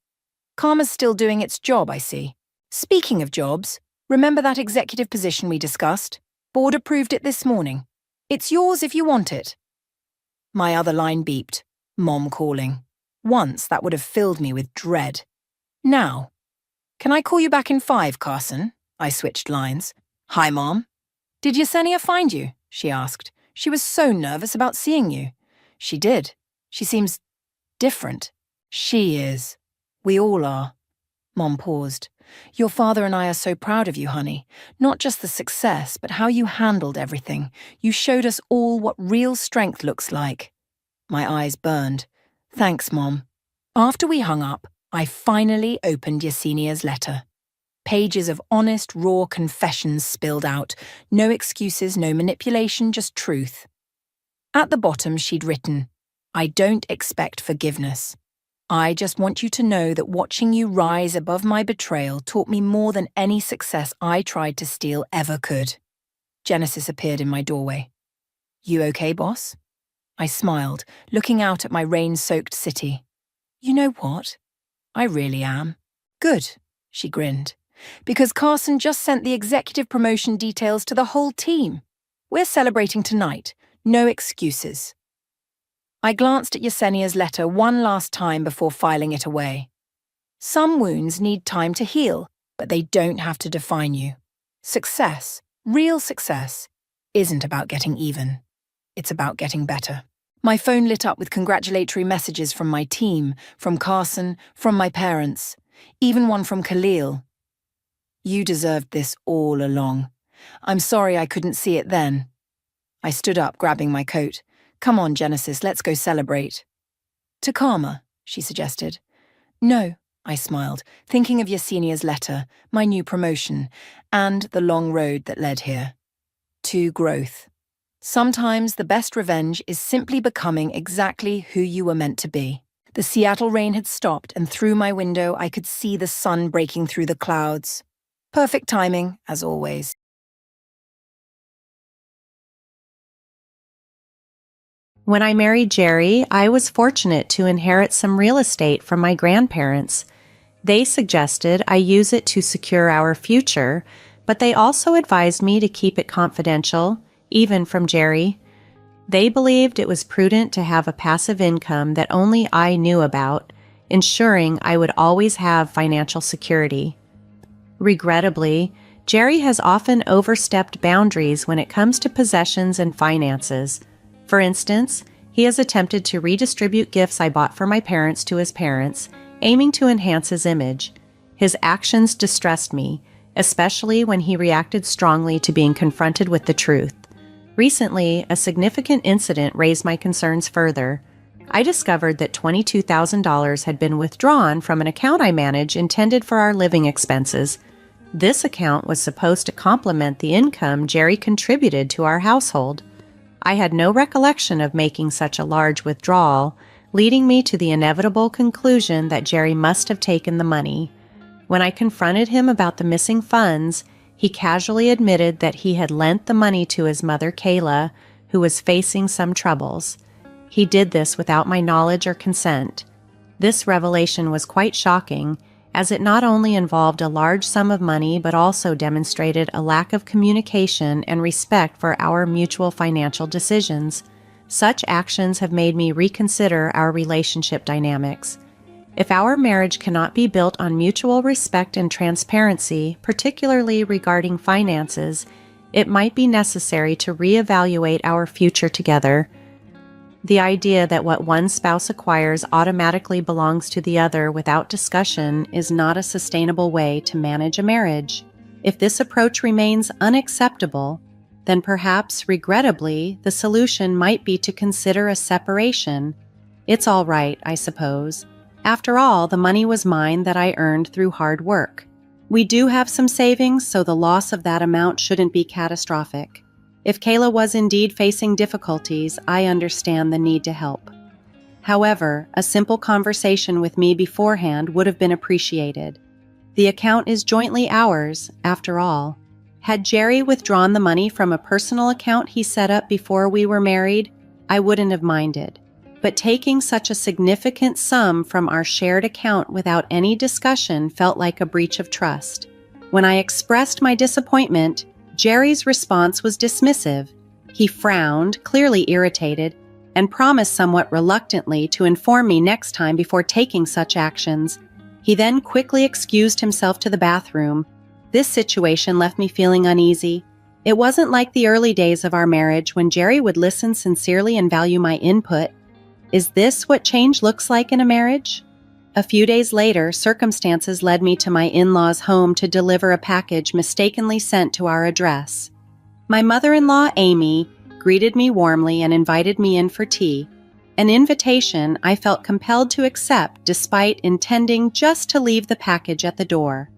Karma's still doing its job, I see. Speaking of jobs, remember that executive position we discussed? Board approved it this morning. It's yours if you want it. My other line beeped. Mom calling. Once that would have filled me with dread. Now. Can I call you back in 5, Carson? I switched lines. Hi, Mom. Did Yesenia find you? She asked. She was so nervous about seeing you. She did. She seems different. She is. We all are. Mom paused. Your father and I are so proud of you, honey. Not just the success, but how you handled everything. You showed us all what real strength looks like. My eyes burned. Thanks, Mom. After we hung up, I finally opened Yesenia's letter. Pages of honest, raw confessions spilled out. No excuses, no manipulation, just truth. At the bottom, she'd written, I don't expect forgiveness. I just want you to know that watching you rise above my betrayal taught me more than any success I tried to steal ever could. Genesis appeared in my doorway. You okay, boss? I smiled, looking out at my rain-soaked city. You know what? I really am. Good, she grinned. Because Carson just sent the executive promotion details to the whole team. We're celebrating tonight. No excuses. I glanced at Yesenia's letter one last time before filing it away. Some wounds need time to heal, but they don't have to define you. Success, real success, isn't about getting even. It's about getting better. My phone lit up with congratulatory messages from my team, from Carson, from my parents, even one from Khalil. You deserved this all along. I'm sorry I couldn't see it then. I stood up, grabbing my coat. Come on, Genesis, let's go celebrate. To Karma, she suggested. No, I smiled, thinking of Yesenia's letter, my new promotion, and the long road that led here. To growth. Sometimes the best revenge is simply becoming exactly who you were meant to be. The Seattle rain had stopped, and through my window I could see the sun breaking through the clouds. Perfect timing, as always. When I married Jerry, I was fortunate to inherit some real estate from my grandparents. They suggested I use it to secure our future, but they also advised me to keep it confidential, even from Jerry. They believed it was prudent to have a passive income that only I knew about, ensuring I would always have financial security. Regrettably, Jerry has often overstepped boundaries when it comes to possessions and finances. For instance, he has attempted to redistribute gifts I bought for my parents to his parents, aiming to enhance his image. His actions distressed me, especially when he reacted strongly to being confronted with the truth. Recently, a significant incident raised my concerns further. I discovered that $22,000 had been withdrawn from an account I manage intended for our living expenses. This account was supposed to complement the income Jerry contributed to our household. I had no recollection of making such a large withdrawal, leading me to the inevitable conclusion that Jerry must have taken the money. When I confronted him about the missing funds, he casually admitted that he had lent the money to his mother, Kayla, who was facing some troubles. He did this without my knowledge or consent. This revelation was quite shocking, as it not only involved a large sum of money but also demonstrated a lack of communication and respect for our mutual financial decisions. Such actions have made me reconsider our relationship dynamics. If our marriage cannot be built on mutual respect and transparency, particularly regarding finances, it might be necessary to reevaluate our future together. The idea that what one spouse acquires automatically belongs to the other without discussion is not a sustainable way to manage a marriage. If this approach remains unacceptable, then perhaps, regrettably, the solution might be to consider a separation. It's all right, I suppose. After all, the money was mine that I earned through hard work. We do have some savings, so the loss of that amount shouldn't be catastrophic. If Kayla was indeed facing difficulties, I understand the need to help. However, a simple conversation with me beforehand would have been appreciated. The account is jointly ours, after all. Had Jerry withdrawn the money from a personal account he set up before we were married, I wouldn't have minded. But taking such a significant sum from our shared account without any discussion felt like a breach of trust. When I expressed my disappointment, Jerry's response was dismissive. He frowned, clearly irritated, and promised somewhat reluctantly to inform me next time before taking such actions. He then quickly excused himself to the bathroom. This situation left me feeling uneasy. It wasn't like the early days of our marriage when Jerry would listen sincerely and value my input. Is this what change looks like in a marriage? A few days later, circumstances led me to my in-laws' home to deliver a package mistakenly sent to our address. My mother-in-law, Amy, greeted me warmly and invited me in for tea, an invitation I felt compelled to accept despite intending just to leave the package at the door.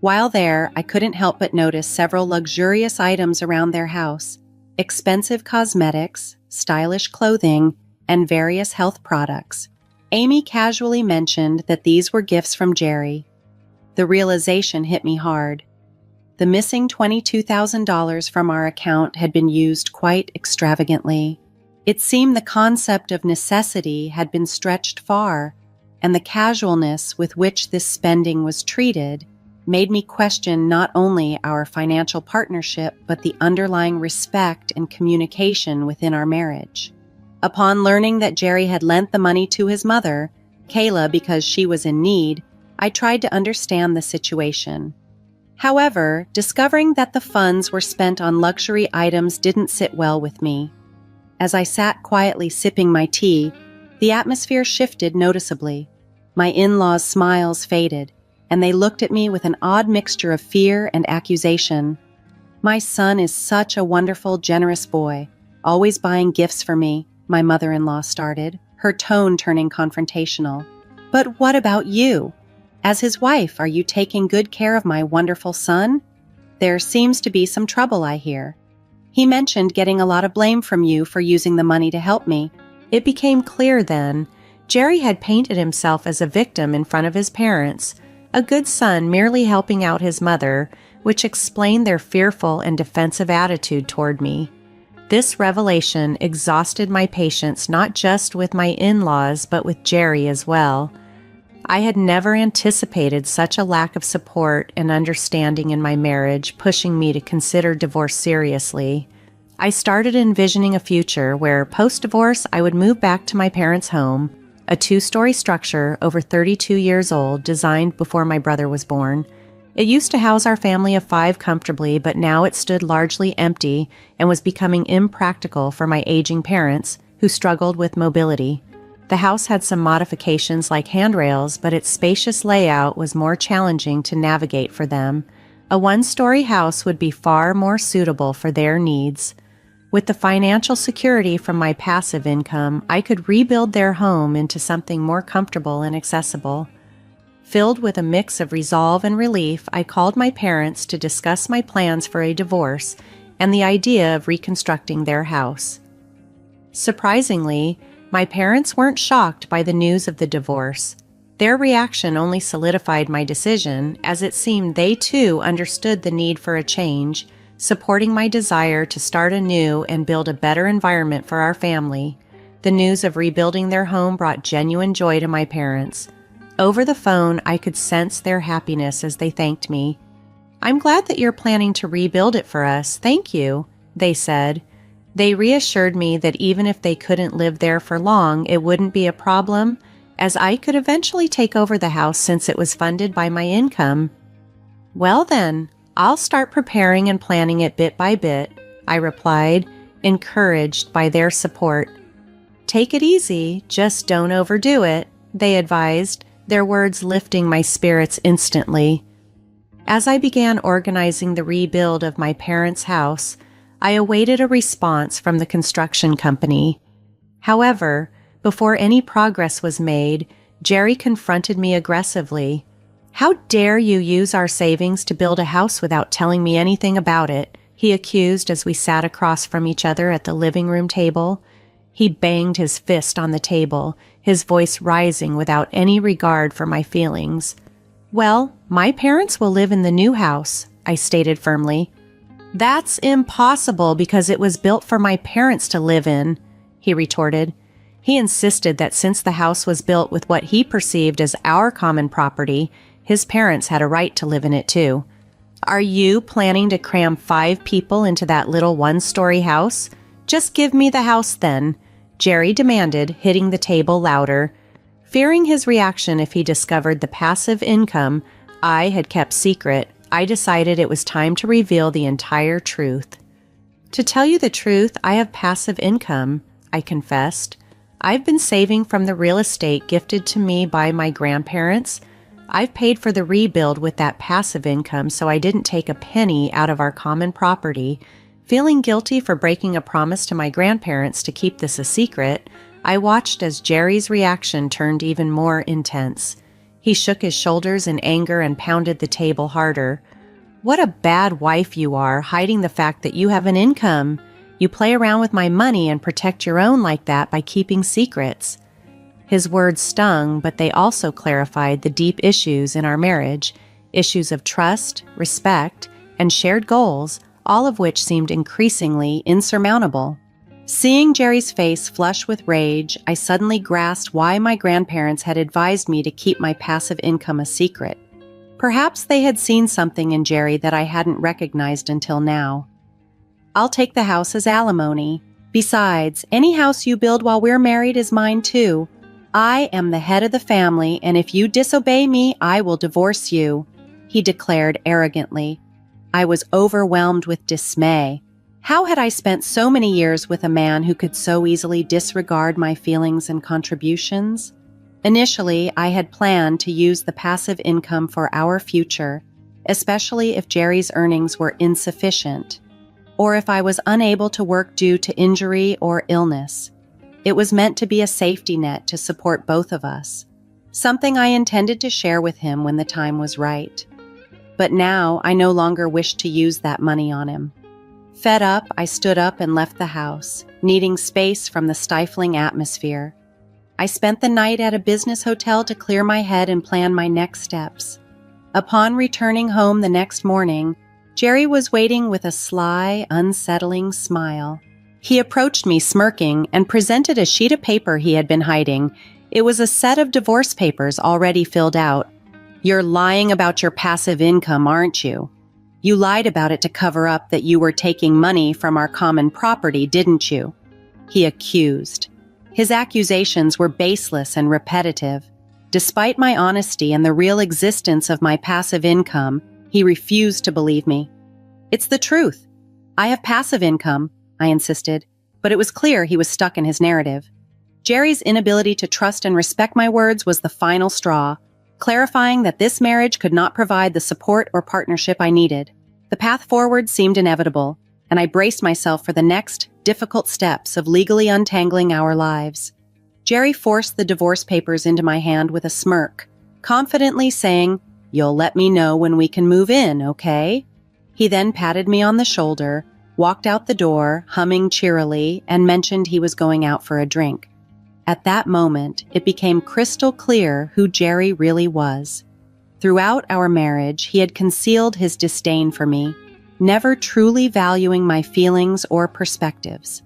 While there, I couldn't help but notice several luxurious items around their house, expensive cosmetics, stylish clothing, and various health products. Amy casually mentioned that these were gifts from Jerry. The realization hit me hard. The missing $22,000 from our account had been used quite extravagantly. It seemed the concept of necessity had been stretched far, and the casualness with which this spending was treated made me question not only our financial partnership but the underlying respect and communication within our marriage. Upon learning that Jerry had lent the money to his mother, Kayla, because she was in need, I tried to understand the situation. However, discovering that the funds were spent on luxury items didn't sit well with me. As I sat quietly sipping my tea, the atmosphere shifted noticeably. My in-laws' smiles faded, and they looked at me with an odd mixture of fear and accusation. "My son is such a wonderful, generous boy, always buying gifts for me," my mother-in-law started, her tone turning confrontational. "But what about you? As his wife, are you taking good care of my wonderful son? There seems to be some trouble, I hear. He mentioned getting a lot of blame from you for using the money to help me." It became clear then, Jerry had painted himself as a victim in front of his parents, a good son merely helping out his mother, which explained their fearful and defensive attitude toward me. This revelation exhausted my patience not just with my in-laws but with Jerry as well. I had never anticipated such a lack of support and understanding in my marriage, pushing me to consider divorce seriously. I started envisioning a future where, post-divorce, I would move back to my parents' home, a 2-story structure over 32 years old, designed before my brother was born. It used to house our family of 5 comfortably, but now it stood largely empty and was becoming impractical for my aging parents, who struggled with mobility. The house had some modifications like handrails, but its spacious layout was more challenging to navigate for them. A 1-story house would be far more suitable for their needs. With the financial security from my passive income, I could rebuild their home into something more comfortable and accessible. Filled with a mix of resolve and relief, I called my parents to discuss my plans for a divorce and the idea of reconstructing their house. Surprisingly, my parents weren't shocked by the news of the divorce. Their reaction only solidified my decision, as it seemed they too understood the need for a change, supporting my desire to start anew and build a better environment for our family. The news of rebuilding their home brought genuine joy to my parents. Over the phone, I could sense their happiness as they thanked me. "I'm glad that you're planning to rebuild it for us. Thank you," they said. They reassured me that even if they couldn't live there for long, it wouldn't be a problem, as I could eventually take over the house since it was funded by my income. "Well then, I'll start preparing and planning it bit by bit," I replied, encouraged by their support. "Take it easy, just don't overdo it," they advised, their words lifting my spirits instantly. As I began organizing the rebuild of my parents' house, I awaited a response from the construction company. However, before any progress was made, Jerry confronted me aggressively. "How dare you use our savings to build a house without telling me anything about it?" he accused as we sat across from each other at the living room table. He banged his fist on the table, his voice rising without any regard for my feelings. "Well, my parents will live in the new house," I stated firmly. "That's impossible because it was built for my parents to live in," he retorted. He insisted that since the house was built with what he perceived as our common property, his parents had a right to live in it too. "Are you planning to cram 5 people into that little 1-story house? Just give me the house then," Jerry demanded, hitting the table louder. Fearing his reaction if he discovered the passive income I had kept secret, I decided it was time to reveal the entire truth. "To tell you the truth, I have passive income," I confessed. "I've been saving from the real estate gifted to me by my grandparents. I've paid for the rebuild with that passive income, so I didn't take a penny out of our common property." Feeling guilty for breaking a promise to my grandparents to keep this a secret, I watched as Jerry's reaction turned even more intense. He shook his shoulders in anger and pounded the table harder. "What a bad wife you are, hiding the fact that you have an income. You play around with my money and protect your own like that by keeping secrets." His words stung, but they also clarified the deep issues in our marriage, issues of trust, respect, and shared goals, all of which seemed increasingly insurmountable. Seeing Jerry's face flush with rage, I suddenly grasped why my grandparents had advised me to keep my passive income a secret. Perhaps they had seen something in Jerry that I hadn't recognized until now. "I'll take the house as alimony. Besides, any house you build while we're married is mine too. I am the head of the family, and if you disobey me, I will divorce you," he declared arrogantly. I was overwhelmed with dismay. How had I spent so many years with a man who could so easily disregard my feelings and contributions? Initially, I had planned to use the passive income for our future, especially if Jerry's earnings were insufficient, or if I was unable to work due to injury or illness. It was meant to be a safety net to support both of us, something I intended to share with him when the time was right. But now I no longer wished to use that money on him. Fed up, I stood up and left the house, needing space from the stifling atmosphere. I spent the night at a business hotel to clear my head and plan my next steps. Upon returning home the next morning, Jerry was waiting with a sly, unsettling smile. He approached me smirking and presented a sheet of paper he had been hiding. It was a set of divorce papers already filled out. "You're lying about your passive income, aren't you? You lied about it to cover up that you were taking money from our common property, didn't you?" he accused. His accusations were baseless and repetitive. Despite my honesty and the real existence of my passive income, he refused to believe me. "It's the truth. I have passive income," I insisted, but it was clear he was stuck in his narrative. Jerry's inability to trust and respect my words was the final straw, clarifying that this marriage could not provide the support or partnership I needed. The path forward seemed inevitable, and I braced myself for the next difficult steps of legally untangling our lives. Jerry forced the divorce papers into my hand with a smirk, confidently saying, "You'll let me know when we can move in, okay?" He then patted me on the shoulder, walked out the door, humming cheerily, and mentioned he was going out for a drink. At that moment, it became crystal clear who Jerry really was. Throughout our marriage, he had concealed his disdain for me, never truly valuing my feelings or perspectives.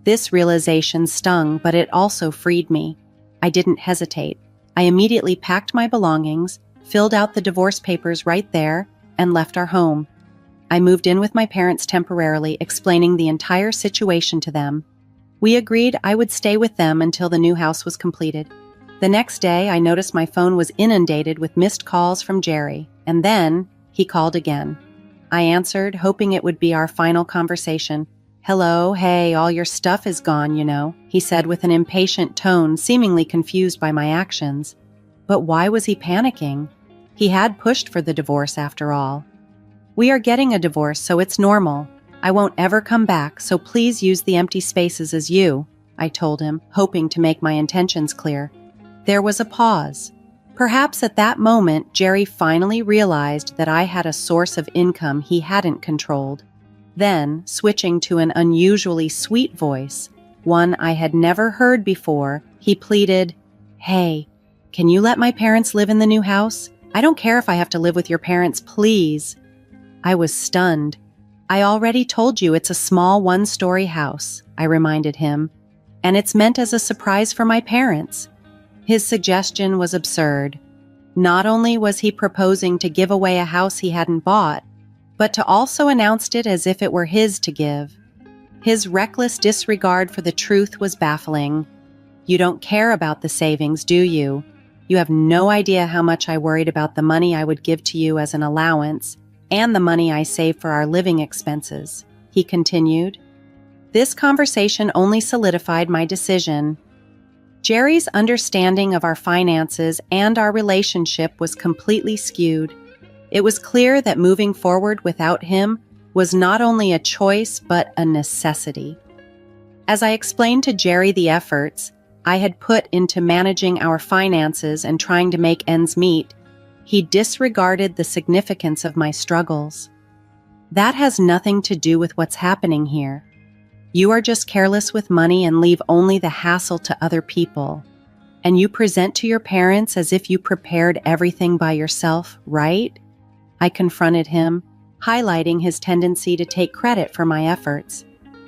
This realization stung, but it also freed me. I didn't hesitate. I immediately packed my belongings, filled out the divorce papers right there, and left our home. I moved in with my parents temporarily, explaining the entire situation to them. We agreed I would stay with them until the new house was completed. The next day, I noticed my phone was inundated with missed calls from Jerry, and then he called again. I answered, hoping it would be our final conversation. "Hello, hey, all your stuff is gone, you know," he said with an impatient tone, seemingly confused by my actions. But why was he panicking? He had pushed for the divorce after all. "We are getting a divorce, so it's normal. I won't ever come back, so please use the empty spaces as you," I told him, hoping to make my intentions clear. There was a pause. Perhaps at that moment, Jerry finally realized that I had a source of income he hadn't controlled. Then, switching to an unusually sweet voice, one I had never heard before, he pleaded, "Hey, can you let my parents live in the new house? I don't care if I have to live with your parents, please." I was stunned. "I already told you it's a small one-story house," I reminded him, "and it's meant as a surprise for my parents." His suggestion was absurd. Not only was he proposing to give away a house he hadn't bought, but to also announce it as if it were his to give. His reckless disregard for the truth was baffling. "You don't care about the savings, do you? You have no idea how much I worried about the money I would give to you as an allowance and the money I saved for our living expenses," he continued. This conversation only solidified my decision. Jerry's understanding of our finances and our relationship was completely skewed. It was clear that moving forward without him was not only a choice but a necessity. As I explained to Jerry the efforts I had put into managing our finances and trying to make ends meet, he disregarded the significance of my struggles. "That has nothing to do with what's happening here. You are just careless with money and leave only the hassle to other people. And you present to your parents as if you prepared everything by yourself, right? I confronted him, highlighting his tendency to take credit for my efforts.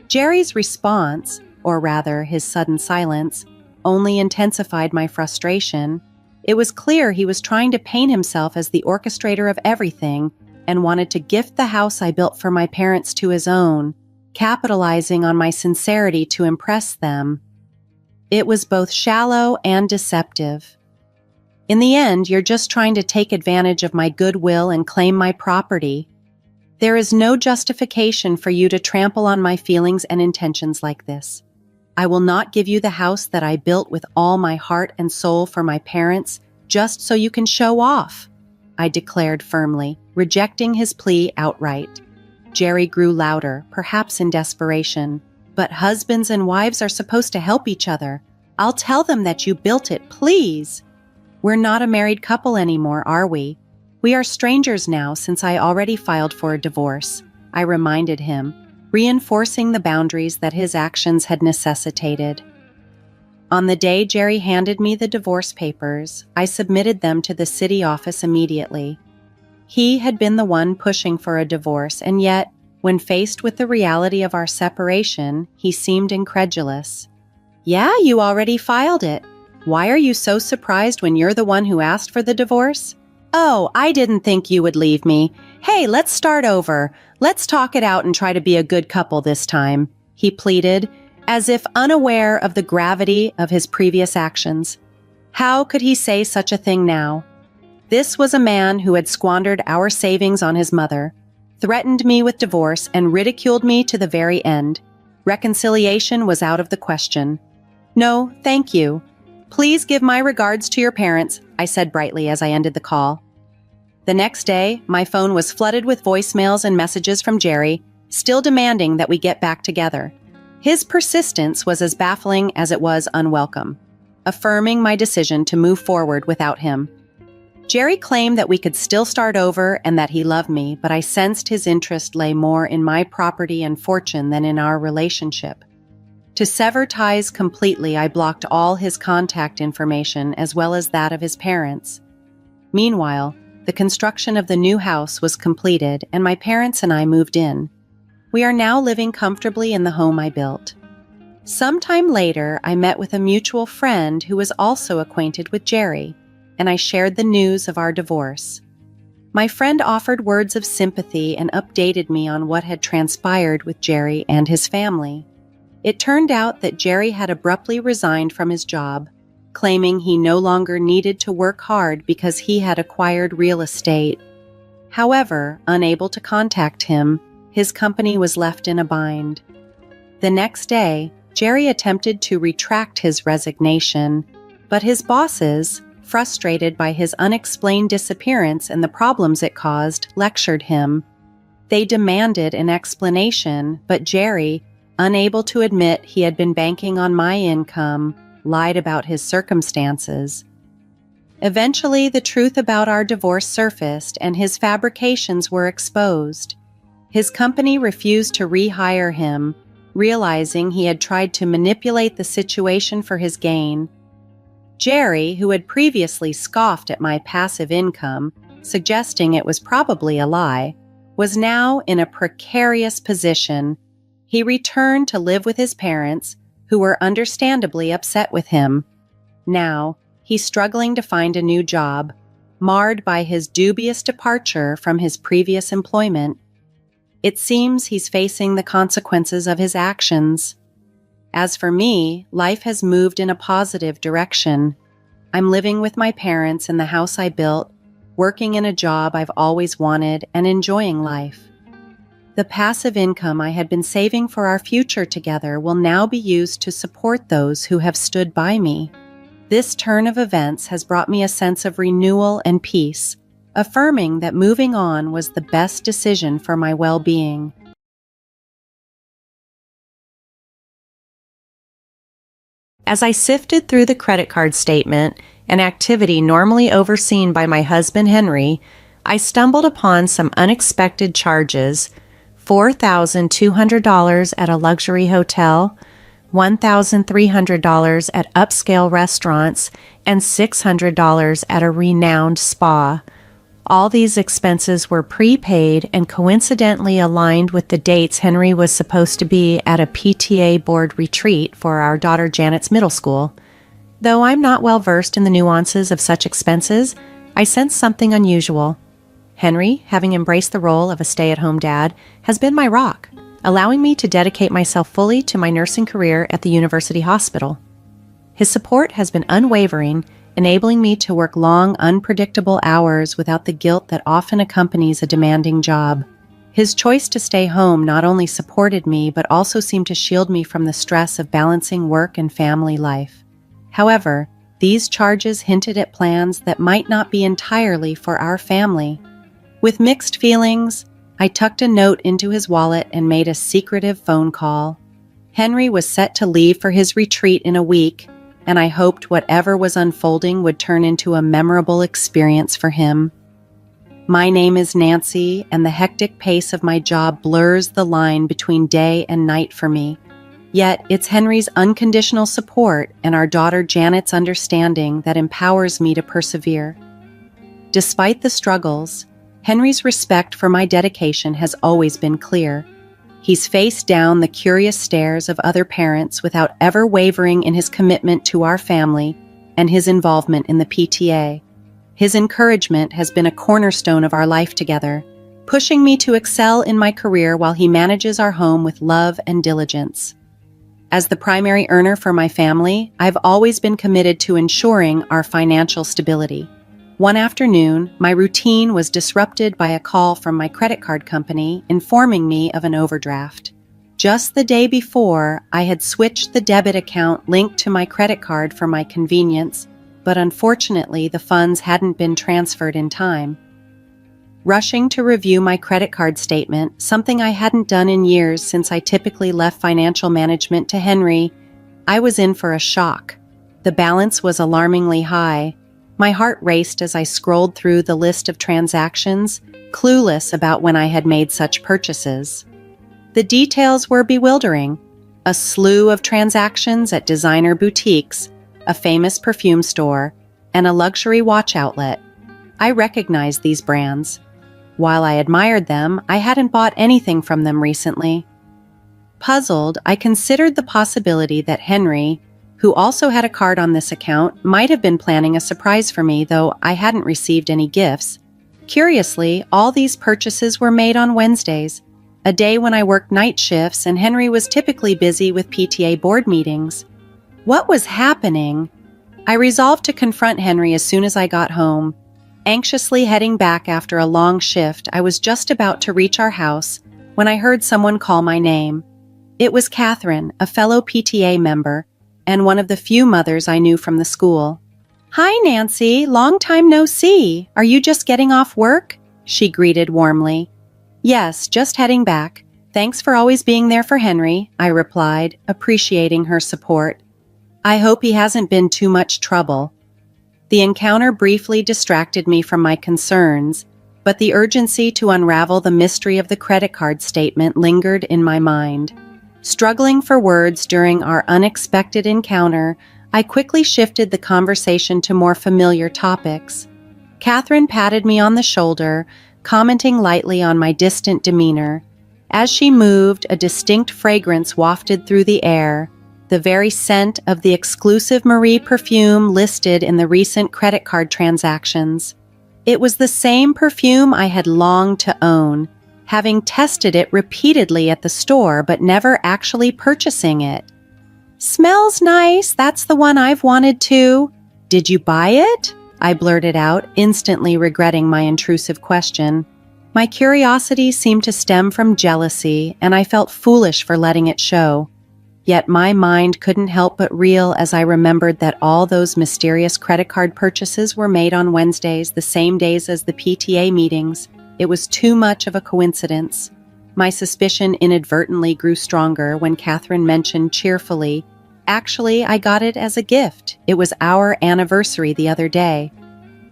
Jerry's response, or rather his sudden silence, only intensified my frustration. It was clear he was trying to paint himself as the orchestrator of everything and wanted to gift the house I built for my parents to his own, capitalizing on my sincerity to impress them. It was both shallow and deceptive. In the end, you're just trying to take advantage of my goodwill and claim my property. There is no justification for you to trample on my feelings and intentions like this. I will not give you the house that I built with all my heart and soul for my parents just so you can show off, I declared firmly, rejecting his plea outright. Jerry grew louder, perhaps in desperation. But husbands and wives are supposed to help each other. I'll tell them that you built it, please. We're not a married couple anymore, are we? We are strangers now since I already filed for a divorce, I reminded him, reinforcing the boundaries that his actions had necessitated. On the day Jerry handed me the divorce papers, I submitted them to the city office immediately. He had been the one pushing for a divorce, and yet, when faced with the reality of our separation, he seemed incredulous. Yeah, you already filed it. Why are you so surprised when you're the one who asked for the divorce? Oh, I didn't think you would leave me. Hey, let's start over. Let's talk it out and try to be a good couple this time, he pleaded, as if unaware of the gravity of his previous actions. How could he say such a thing now? This was a man who had squandered our savings on his mother, threatened me with divorce, and ridiculed me to the very end. Reconciliation was out of the question. No, thank you. Please give my regards to your parents, I said brightly as I ended the call. The next day, my phone was flooded with voicemails and messages from Jerry, still demanding that we get back together. His persistence was as baffling as it was unwelcome, affirming my decision to move forward without him. Jerry claimed that we could still start over and that he loved me, but I sensed his interest lay more in my property and fortune than in our relationship. To sever ties completely, I blocked all his contact information as well as that of his parents. Meanwhile, the construction of the new house was completed and my parents and I moved in. We are now living comfortably in the home I built. Sometime later, I met with a mutual friend who was also acquainted with Jerry, and I shared the news of our divorce. My friend offered words of sympathy and updated me on what had transpired with Jerry and his family. It turned out that Jerry had abruptly resigned from his job, claiming he no longer needed to work hard because he had acquired real estate. However, unable to contact him, his company was left in a bind. The next day, Jerry attempted to retract his resignation, but his bosses, frustrated by his unexplained disappearance and the problems it caused, lectured him. They demanded an explanation, but Jerry, unable to admit he had been banking on my income, lied about his circumstances. Eventually, the truth about our divorce surfaced and his fabrications were exposed. His company refused to rehire him, realizing he had tried to manipulate the situation for his gain. Jerry, who had previously scoffed at my passive income, suggesting it was probably a lie, was now in a precarious position. He returned to live with his parents, who were understandably upset with him. Now, he's struggling to find a new job, marred by his dubious departure from his previous employment. It seems he's facing the consequences of his actions. As for me, life has moved in a positive direction. I'm living with my parents in the house I built, working in a job I've always wanted, and enjoying life. The passive income I had been saving for our future together will now be used to support those who have stood by me. This turn of events has brought me a sense of renewal and peace, affirming that moving on was the best decision for my well-being. As I sifted through the credit card statement, an activity normally overseen by my husband Henry, I stumbled upon some unexpected charges: $4,200 at a luxury hotel, $1,300 at upscale restaurants, and $600 at a renowned spa. All these expenses were prepaid and coincidentally aligned with the dates Henry was supposed to be at a PTA board retreat for our daughter Janet's middle school. Though I'm not well versed in the nuances of such expenses, I sense something unusual. Henry, having embraced the role of a stay-at-home dad, has been my rock, allowing me to dedicate myself fully to my nursing career at the university hospital. His support has been unwavering, enabling me to work long, unpredictable hours without the guilt that often accompanies a demanding job. His choice to stay home not only supported me, but also seemed to shield me from the stress of balancing work and family life. However, these charges hinted at plans that might not be entirely for our family. With mixed feelings, I tucked a note into his wallet and made a secretive phone call. Henry was set to leave for his retreat in a week, and I hoped whatever was unfolding would turn into a memorable experience for him. My name is Nancy, and the hectic pace of my job blurs the line between day and night for me. Yet, it's Henry's unconditional support and our daughter Janet's understanding that empowers me to persevere. Despite the struggles, Henry's respect for my dedication has always been clear. He's faced down the curious stares of other parents without ever wavering in his commitment to our family and his involvement in the PTA. His encouragement has been a cornerstone of our life together, pushing me to excel in my career while he manages our home with love and diligence. As the primary earner for my family, I've always been committed to ensuring our financial stability. One afternoon, my routine was disrupted by a call from my credit card company informing me of an overdraft. Just the day before, I had switched the debit account linked to my credit card for my convenience, but unfortunately the funds hadn't been transferred in time. Rushing to review my credit card statement, something I hadn't done in years since I typically left financial management to Henry, I was in for a shock. The balance was alarmingly high. My heart raced as I scrolled through the list of transactions, clueless about when I had made such purchases. The details were bewildering. A slew of transactions at designer boutiques, a famous perfume store, and a luxury watch outlet. I recognized these brands. While I admired them, I hadn't bought anything from them recently. Puzzled, I considered the possibility that Henry, who also had a card on this account, might have been planning a surprise for me, though I hadn't received any gifts. Curiously, all these purchases were made on Wednesdays, a day when I worked night shifts and Henry was typically busy with PTA board meetings. What was happening? I resolved to confront Henry as soon as I got home. Anxiously heading back after a long shift, I was just about to reach our house when I heard someone call my name. It was Catherine, a fellow PTA member, and one of the few mothers I knew from the school. "Hi, Nancy. Long time no see. Are you just getting off work?" she greeted warmly. "Yes, just heading back. Thanks for always being there for Henry," I replied, appreciating her support. "I hope he hasn't been too much trouble." The encounter briefly distracted me from my concerns, but the urgency to unravel the mystery of the credit card statement lingered in my mind. Struggling for words during our unexpected encounter, I quickly shifted the conversation to more familiar topics. Catherine patted me on the shoulder, commenting lightly on my distant demeanor. As she moved, a distinct fragrance wafted through the air, the very scent of the exclusive Marie perfume listed in the recent credit card transactions. It was the same perfume I had longed to own, having tested it repeatedly at the store but never actually purchasing it. "Smells nice, that's the one I've wanted too. Did you buy it?" I blurted out, instantly regretting my intrusive question. My curiosity seemed to stem from jealousy, and I felt foolish for letting it show. Yet my mind couldn't help but reel as I remembered that all those mysterious credit card purchases were made on Wednesdays, the same days as the PTA meetings. It was too much of a coincidence. My suspicion inadvertently grew stronger when Catherine mentioned cheerfully, "Actually, I got it as a gift. It was our anniversary the other day."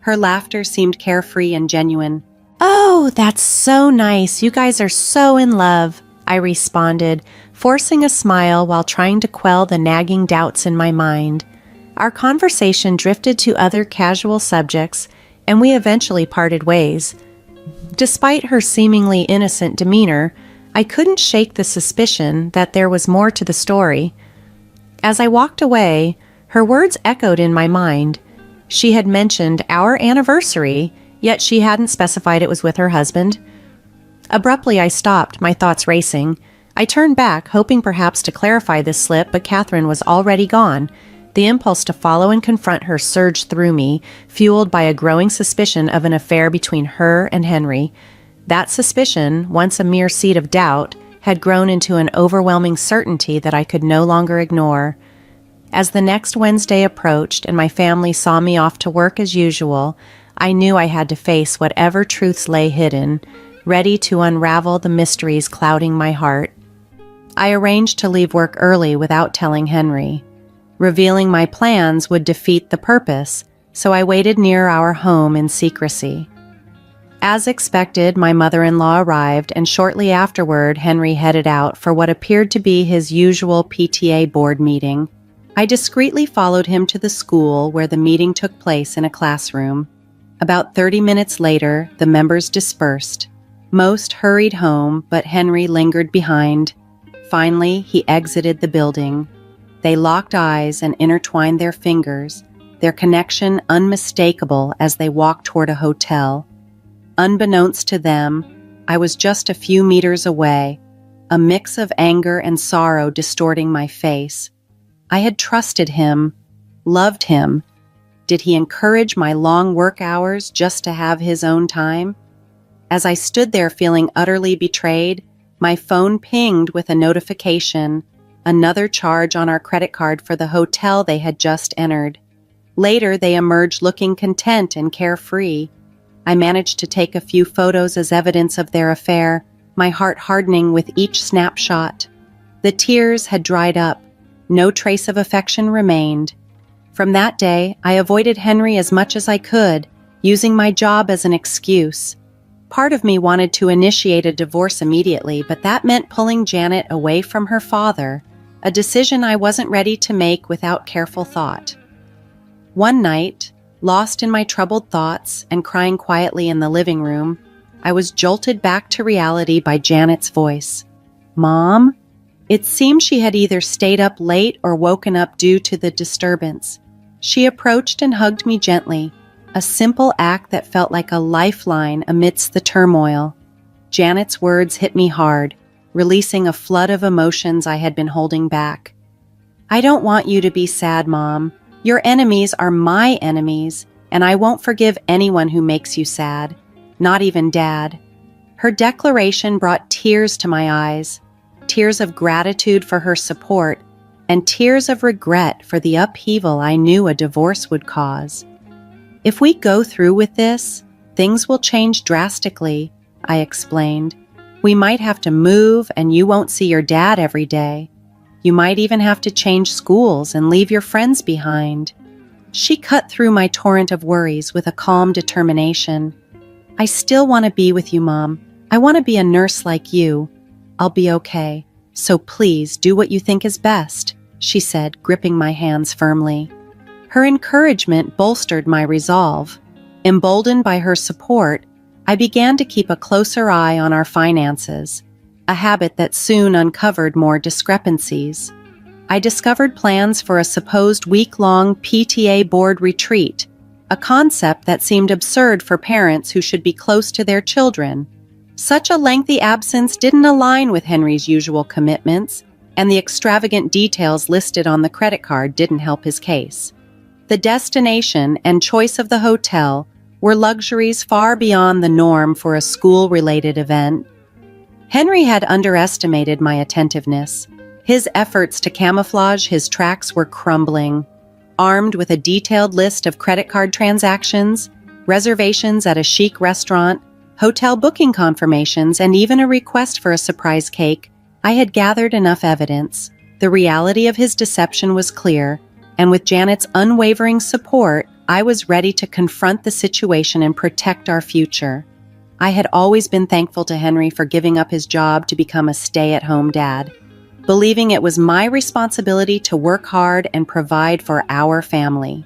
Her laughter seemed carefree and genuine. "Oh, that's so nice. You guys are so in love," I responded, forcing a smile while trying to quell the nagging doubts in my mind. Our conversation drifted to other casual subjects, and we eventually parted ways. Despite her seemingly innocent demeanor, I couldn't shake the suspicion that there was more to the story. As I walked away, her words echoed in my mind. She had mentioned our anniversary, yet she hadn't specified it was with her husband. Abruptly, I stopped, my thoughts racing. I turned back, hoping perhaps to clarify this slip, but Catherine was already gone. The impulse to follow and confront her surged through me, fueled by a growing suspicion of an affair between her and Henry. That suspicion, once a mere seed of doubt, had grown into an overwhelming certainty that I could no longer ignore. As the next Wednesday approached and my family saw me off to work as usual, I knew I had to face whatever truths lay hidden, ready to unravel the mysteries clouding my heart. I arranged to leave work early without telling Henry. Revealing my plans would defeat the purpose, so I waited near our home in secrecy. As expected, my mother-in-law arrived, and shortly afterward, Henry headed out for what appeared to be his usual PTA board meeting. I discreetly followed him to the school where the meeting took place in a classroom. About 30 minutes later, the members dispersed. Most hurried home, but Henry lingered behind. Finally, he exited the building. They locked eyes and intertwined their fingers, their connection unmistakable as they walked toward a hotel. Unbeknownst to them, I was just a few meters away, a mix of anger and sorrow distorting my face. I had trusted him, loved him. Did he encourage my long work hours just to have his own time? As I stood there feeling utterly betrayed, my phone pinged with a notification, another charge on our credit card for the hotel they had just entered. Later, they emerged looking content and carefree. I managed to take a few photos as evidence of their affair, my heart hardening with each snapshot. The tears had dried up. No trace of affection remained. From that day, I avoided Henry as much as I could, using my job as an excuse. Part of me wanted to initiate a divorce immediately, but that meant pulling Janet away from her father, a decision I wasn't ready to make without careful thought. One night, lost in my troubled thoughts and crying quietly in the living room, I was jolted back to reality by Janet's voice. "Mom?" It seemed she had either stayed up late or woken up due to the disturbance. She approached and hugged me gently, a simple act that felt like a lifeline amidst the turmoil. Janet's words hit me hard, releasing a flood of emotions I had been holding back. "I don't want you to be sad, Mom. Your enemies are my enemies, and I won't forgive anyone who makes you sad, not even Dad." Her declaration brought tears to my eyes, tears of gratitude for her support, and tears of regret for the upheaval I knew a divorce would cause. "If we go through with this, things will change drastically," I explained. "We might have to move, and you won't see your dad every day. You might even have to change schools and leave your friends behind." She cut through my torrent of worries with a calm determination. "I still want to be with you, Mom. I want to be a nurse like you. I'll be okay. So please do what you think is best," she said, gripping my hands firmly. Her encouragement bolstered my resolve. Emboldened by her support, I began to keep a closer eye on our finances, a habit that soon uncovered more discrepancies. I discovered plans for a supposed week-long PTA board retreat, a concept that seemed absurd for parents who should be close to their children. Such a lengthy absence didn't align with Henry's usual commitments, and the extravagant details listed on the credit card didn't help his case. The destination and choice of the hotel were luxuries far beyond the norm for a school-related event. Henry had underestimated my attentiveness. His efforts to camouflage his tracks were crumbling. Armed with a detailed list of credit card transactions, reservations at a chic restaurant, hotel booking confirmations, and even a request for a surprise cake, I had gathered enough evidence. The reality of his deception was clear, and with Janet's unwavering support, I was ready to confront the situation and protect our future. I had always been thankful to Henry for giving up his job to become a stay-at-home dad. believing it was my responsibility to work hard and provide for our family.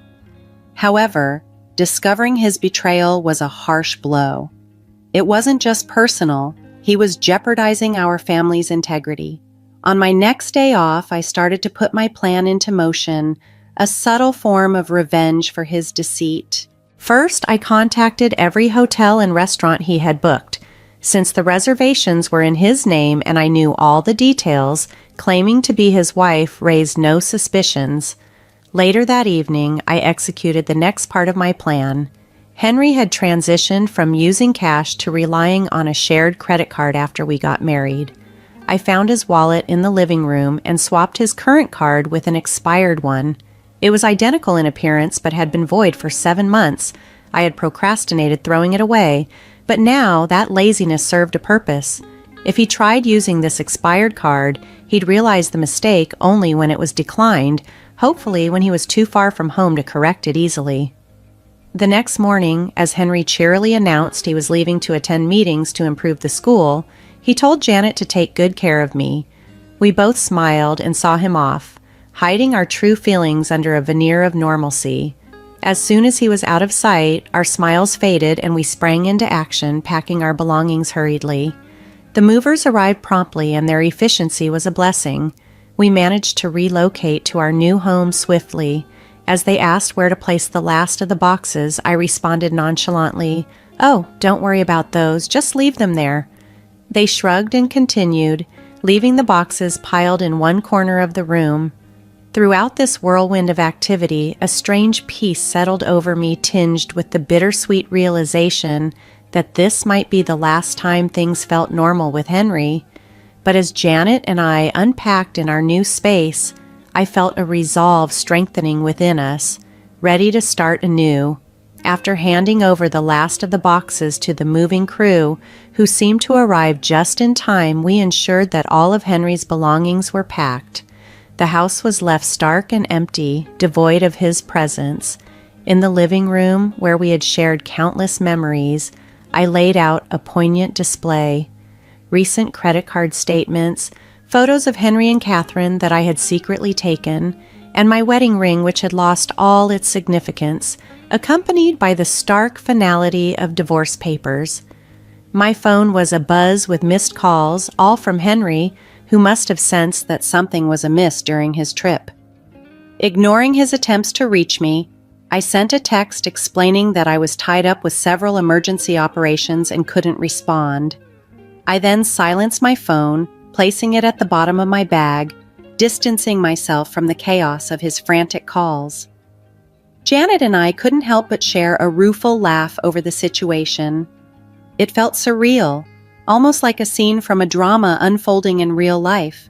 However, discovering his betrayal was a harsh blow. It wasn't just personal, he was jeopardizing our family's integrity. On my next day off, I started to put my plan into motion, a subtle form of revenge for his deceit. First, I contacted every hotel and restaurant he had booked. Since the reservations were in his name and I knew all the details, claiming to be his wife raised no suspicions. Later that evening, I executed the next part of my plan. Henry had transitioned from using cash to relying on a shared credit card after we got married. I found his wallet in the living room and swapped his current card with an expired one. It was identical in appearance but had been void for 7 months. I had procrastinated throwing it away, but now that laziness served a purpose. If he tried using this expired card, he'd realize the mistake only when it was declined, hopefully when he was too far from home to correct it easily. The next morning, as Henry cheerily announced he was leaving to attend meetings to improve the school, he told Janet to take good care of me. We both smiled and saw him off, hiding our true feelings under a veneer of normalcy. As soon as he was out of sight, our smiles faded and we sprang into action, packing our belongings hurriedly. The movers arrived promptly and their efficiency was a blessing. We managed to relocate to our new home swiftly. As they asked where to place the last of the boxes, I responded nonchalantly, "Oh, don't worry about those, just leave them there." They shrugged and continued, leaving the boxes piled in one corner of the room. Throughout this whirlwind of activity, a strange peace settled over me, tinged with the bittersweet realization that this might be the last time things felt normal with Henry. But as Janet and I unpacked in our new space, I felt a resolve strengthening within us, ready to start anew. After handing over the last of the boxes to the moving crew, who seemed to arrive just in time, we ensured that all of Henry's belongings were packed. The house was left stark and empty, devoid of his presence. In the living room, where we had shared countless memories, I laid out a poignant display. Recent credit card statements, photos of Henry and Catherine that I had secretly taken, and my wedding ring which had lost all its significance, accompanied by the stark finality of divorce papers. My phone was abuzz with missed calls, all from Henry, who must have sensed that something was amiss during his trip. Ignoring his attempts to reach me, I sent a text explaining that I was tied up with several emergency operations and couldn't respond. I then silenced my phone, placing it at the bottom of my bag, distancing myself from the chaos of his frantic calls. Janet and I couldn't help but share a rueful laugh over the situation. It felt surreal, almost like a scene from a drama unfolding in real life.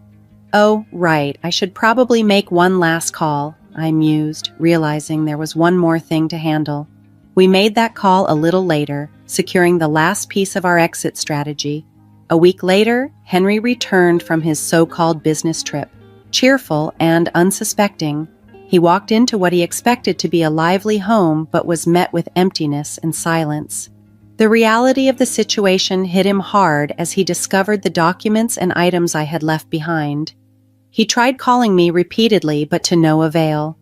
"Oh, right, I should probably make one last call," I mused, realizing there was one more thing to handle. We made that call a little later, securing the last piece of our exit strategy. A week later, Henry returned from his so-called business trip. Cheerful and unsuspecting, he walked into what he expected to be a lively home but was met with emptiness and silence. The reality of the situation hit him hard as he discovered the documents and items I had left behind. He tried calling me repeatedly, but to no avail.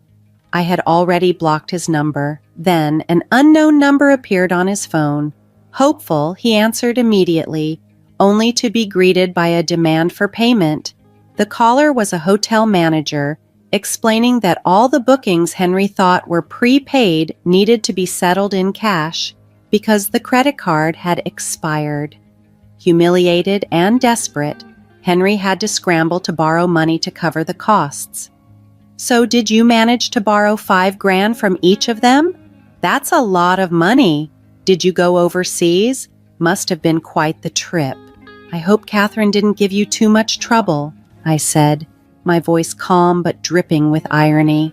I had already blocked his number. Then an unknown number appeared on his phone. Hopeful, he answered immediately, only to be greeted by a demand for payment. The caller was a hotel manager, explaining that all the bookings Henry thought were prepaid needed to be settled in cash because the credit card had expired. Humiliated and desperate, Henry had to scramble to borrow money to cover the costs. "So did you manage to borrow $5,000 from each of them? That's a lot of money. Did you go overseas? Must have been quite the trip. I hope Catherine didn't give you too much trouble," I said, my voice calm but dripping with irony.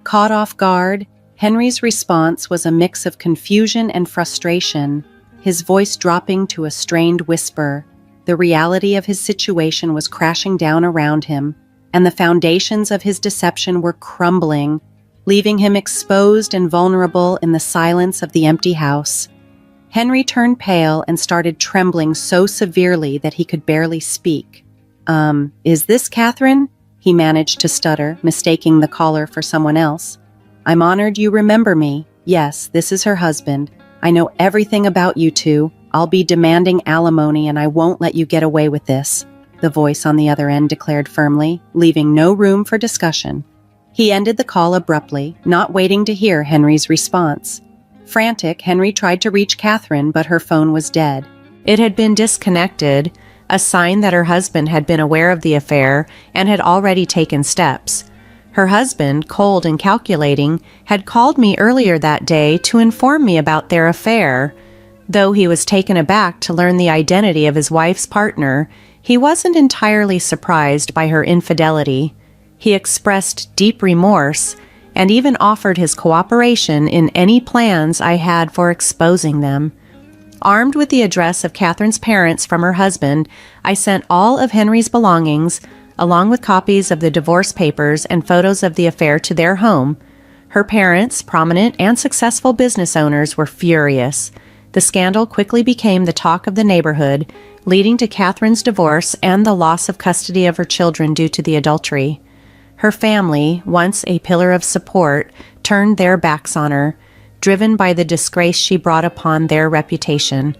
Caught off guard, Henry's response was a mix of confusion and frustration, his voice dropping to a strained whisper. The reality of his situation was crashing down around him, and the foundations of his deception were crumbling, leaving him exposed and vulnerable in the silence of the empty house. Henry turned pale and started trembling so severely that he could barely speak. Is this Catherine?" he managed to stutter, mistaking the caller for someone else. "I'm honored you remember me. Yes, this is her husband. I know everything about you two. I'll be demanding alimony and I won't let you get away with this," the voice on the other end declared firmly, leaving no room for discussion. He ended the call abruptly, not waiting to hear Henry's response. Frantic, Henry tried to reach Catherine, but her phone was dead. It had been disconnected, a sign that her husband had been aware of the affair and had already taken steps. Her husband, cold and calculating, had called me earlier that day to inform me about their affair. Though he was taken aback to learn the identity of his wife's partner, he wasn't entirely surprised by her infidelity. He expressed deep remorse and even offered his cooperation in any plans I had for exposing them. Armed with the address of Catherine's parents from her husband, I sent all of Henry's belongings, along with copies of the divorce papers and photos of the affair, to their home. Her parents, prominent and successful business owners, were furious. The scandal quickly became the talk of the neighborhood, leading to Catherine's divorce and the loss of custody of her children due to the adultery. Her family, once a pillar of support, turned their backs on her, driven by the disgrace she brought upon their reputation.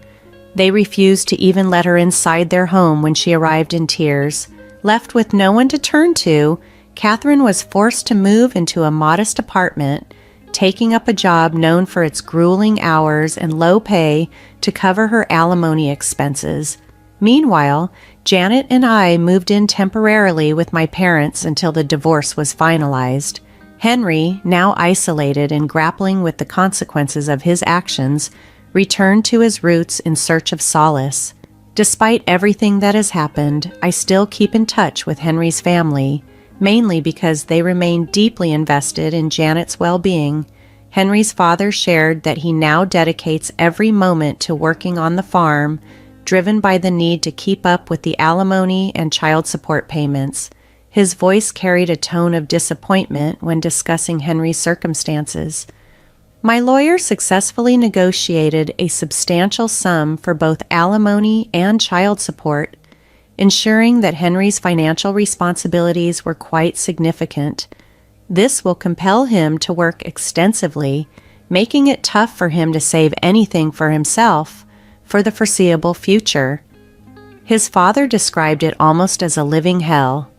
They refused to even let her inside their home when she arrived in tears. Left with no one to turn to, Catherine was forced to move into a modest apartment, taking up a job known for its grueling hours and low pay to cover her alimony expenses. Meanwhile, Janet and I moved in temporarily with my parents until the divorce was finalized. Henry, now isolated and grappling with the consequences of his actions, returned to his roots in search of solace. Despite everything that has happened, I still keep in touch with Henry's family, mainly because they remain deeply invested in Janet's well-being. Henry's father shared that he now dedicates every moment to working on the farm, driven by the need to keep up with the alimony and child support payments. His voice carried a tone of disappointment when discussing Henry's circumstances. My lawyer successfully negotiated a substantial sum for both alimony and child support, ensuring that Henry's financial responsibilities were quite significant. This will compel him to work extensively, making it tough for him to save anything for himself for the foreseeable future. His father described it almost as a living hell.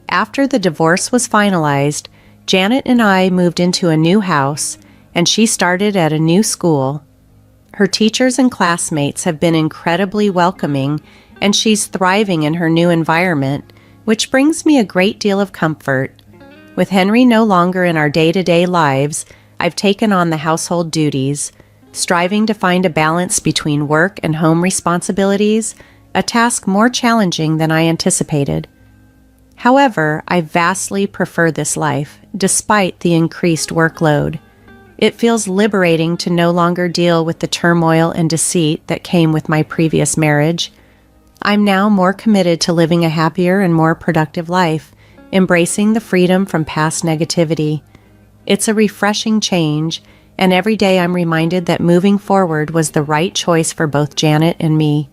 After the divorce was finalized, Janet and I moved into a new house, and she started at a new school. Her teachers and classmates have been incredibly welcoming, and she's thriving in her new environment, which brings me a great deal of comfort. With Henry no longer in our day-to-day lives, I've taken on the household duties, striving to find a balance between work and home responsibilities, a task more challenging than I anticipated. However, I vastly prefer this life, despite the increased workload. It feels liberating to no longer deal with the turmoil and deceit that came with my previous marriage. I'm now more committed to living a happier and more productive life, embracing the freedom from past negativity. It's a refreshing change, and every day I'm reminded that moving forward was the right choice for both Janet and me.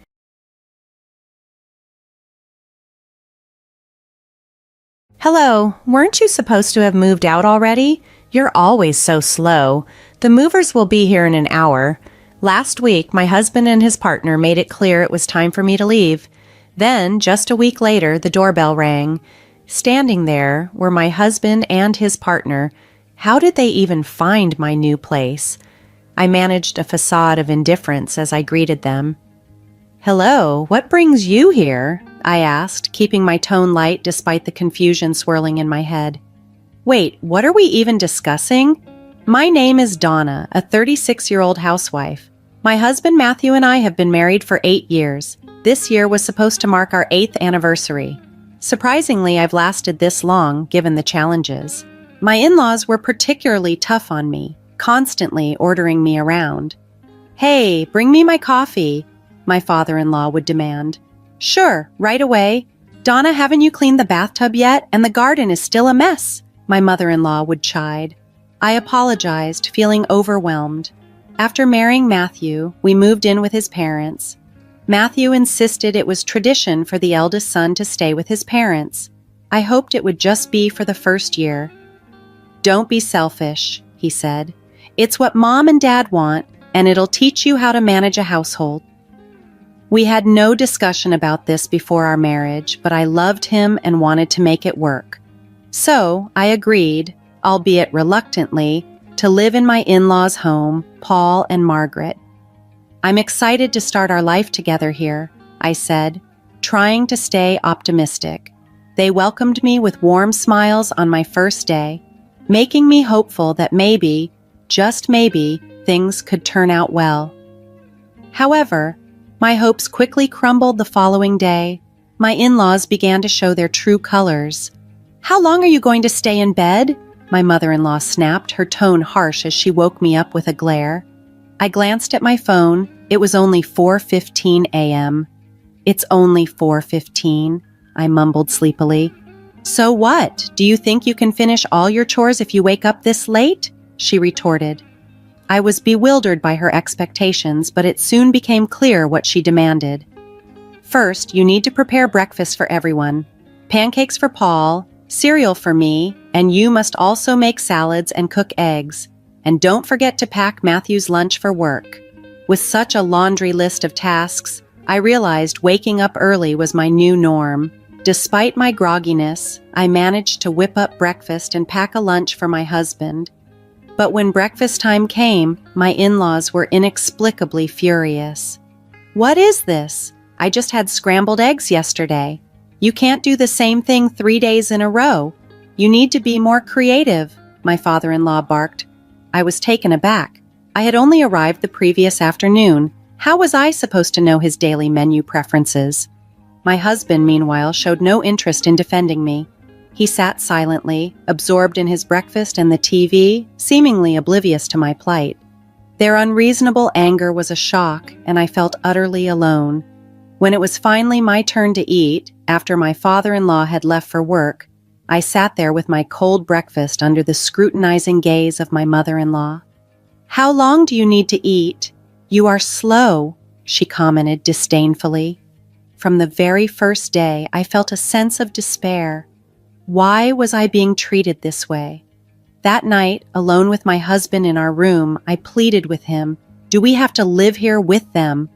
Hello, weren't you supposed to have moved out already? You're always so slow. The movers will be here in an hour. Last week, my husband and his partner made it clear it was time for me to leave. Then, just a week later, the doorbell rang. Standing there were my husband and his partner. How did they even find my new place? I managed a facade of indifference as I greeted them. "Hello, what brings you here?" I asked, keeping my tone light despite the confusion swirling in my head. "Wait, what are we even discussing?" "My name is Donna, a 36-year-old housewife. My husband Matthew and I have been married for 8 years. This year was supposed to mark our 8th anniversary. Surprisingly, I've lasted this long, given the challenges. My in-laws were particularly tough on me, constantly ordering me around. "Hey, bring me my coffee," my father-in-law would demand. "Sure, right away. Donna, haven't you cleaned the bathtub yet? And the garden is still a mess," my mother-in-law would chide. I apologized, feeling overwhelmed. After marrying Matthew, we moved in with his parents. Matthew insisted it was tradition for the eldest son to stay with his parents. I hoped it would just be for the first year. "Don't be selfish," he said. "It's what Mom and Dad want, and it'll teach you how to manage a household." We had no discussion about this before our marriage, but I loved him and wanted to make it work. So I agreed, albeit reluctantly, to live in my in-laws' home, Paul and Margaret. "I'm excited to start our life together here," I said, trying to stay optimistic. They welcomed me with warm smiles on my first day, making me hopeful that maybe, just maybe, things could turn out well. However, my hopes quickly crumbled the following day. My in-laws began to show their true colors. "How long are you going to stay in bed?" my mother-in-law snapped, her tone harsh as she woke me up with a glare. I glanced at my phone. It was only 4:15 a.m. "It's only 4:15, I mumbled sleepily. "So what? Do you think you can finish all your chores if you wake up this late?" she retorted. I was bewildered by her expectations, but it soon became clear what she demanded. "First, you need to prepare breakfast for everyone. Pancakes for Paul, cereal for me, and you must also make salads and cook eggs. And don't forget to pack Matthew's lunch for work." With such a laundry list of tasks, I realized waking up early was my new norm. Despite my grogginess, I managed to whip up breakfast and pack a lunch for my husband. But when breakfast time came, my in-laws were inexplicably furious. "What is this? I just had scrambled eggs yesterday. You can't do the same thing 3 days in a row. You need to be more creative," my father-in-law barked. I was taken aback. I had only arrived the previous afternoon. How was I supposed to know his daily menu preferences? My husband, meanwhile, showed no interest in defending me. He sat silently, absorbed in his breakfast and the TV, seemingly oblivious to my plight. Their unreasonable anger was a shock, and I felt utterly alone. When it was finally my turn to eat, after my father-in-law had left for work, I sat there with my cold breakfast under the scrutinizing gaze of my mother-in-law. "How long do you need to eat? You are slow," she commented disdainfully. From the very first day, I felt a sense of despair. Why was I being treated this way? That night, alone with my husband in our room, I pleaded with him, "Do we have to live here with them?"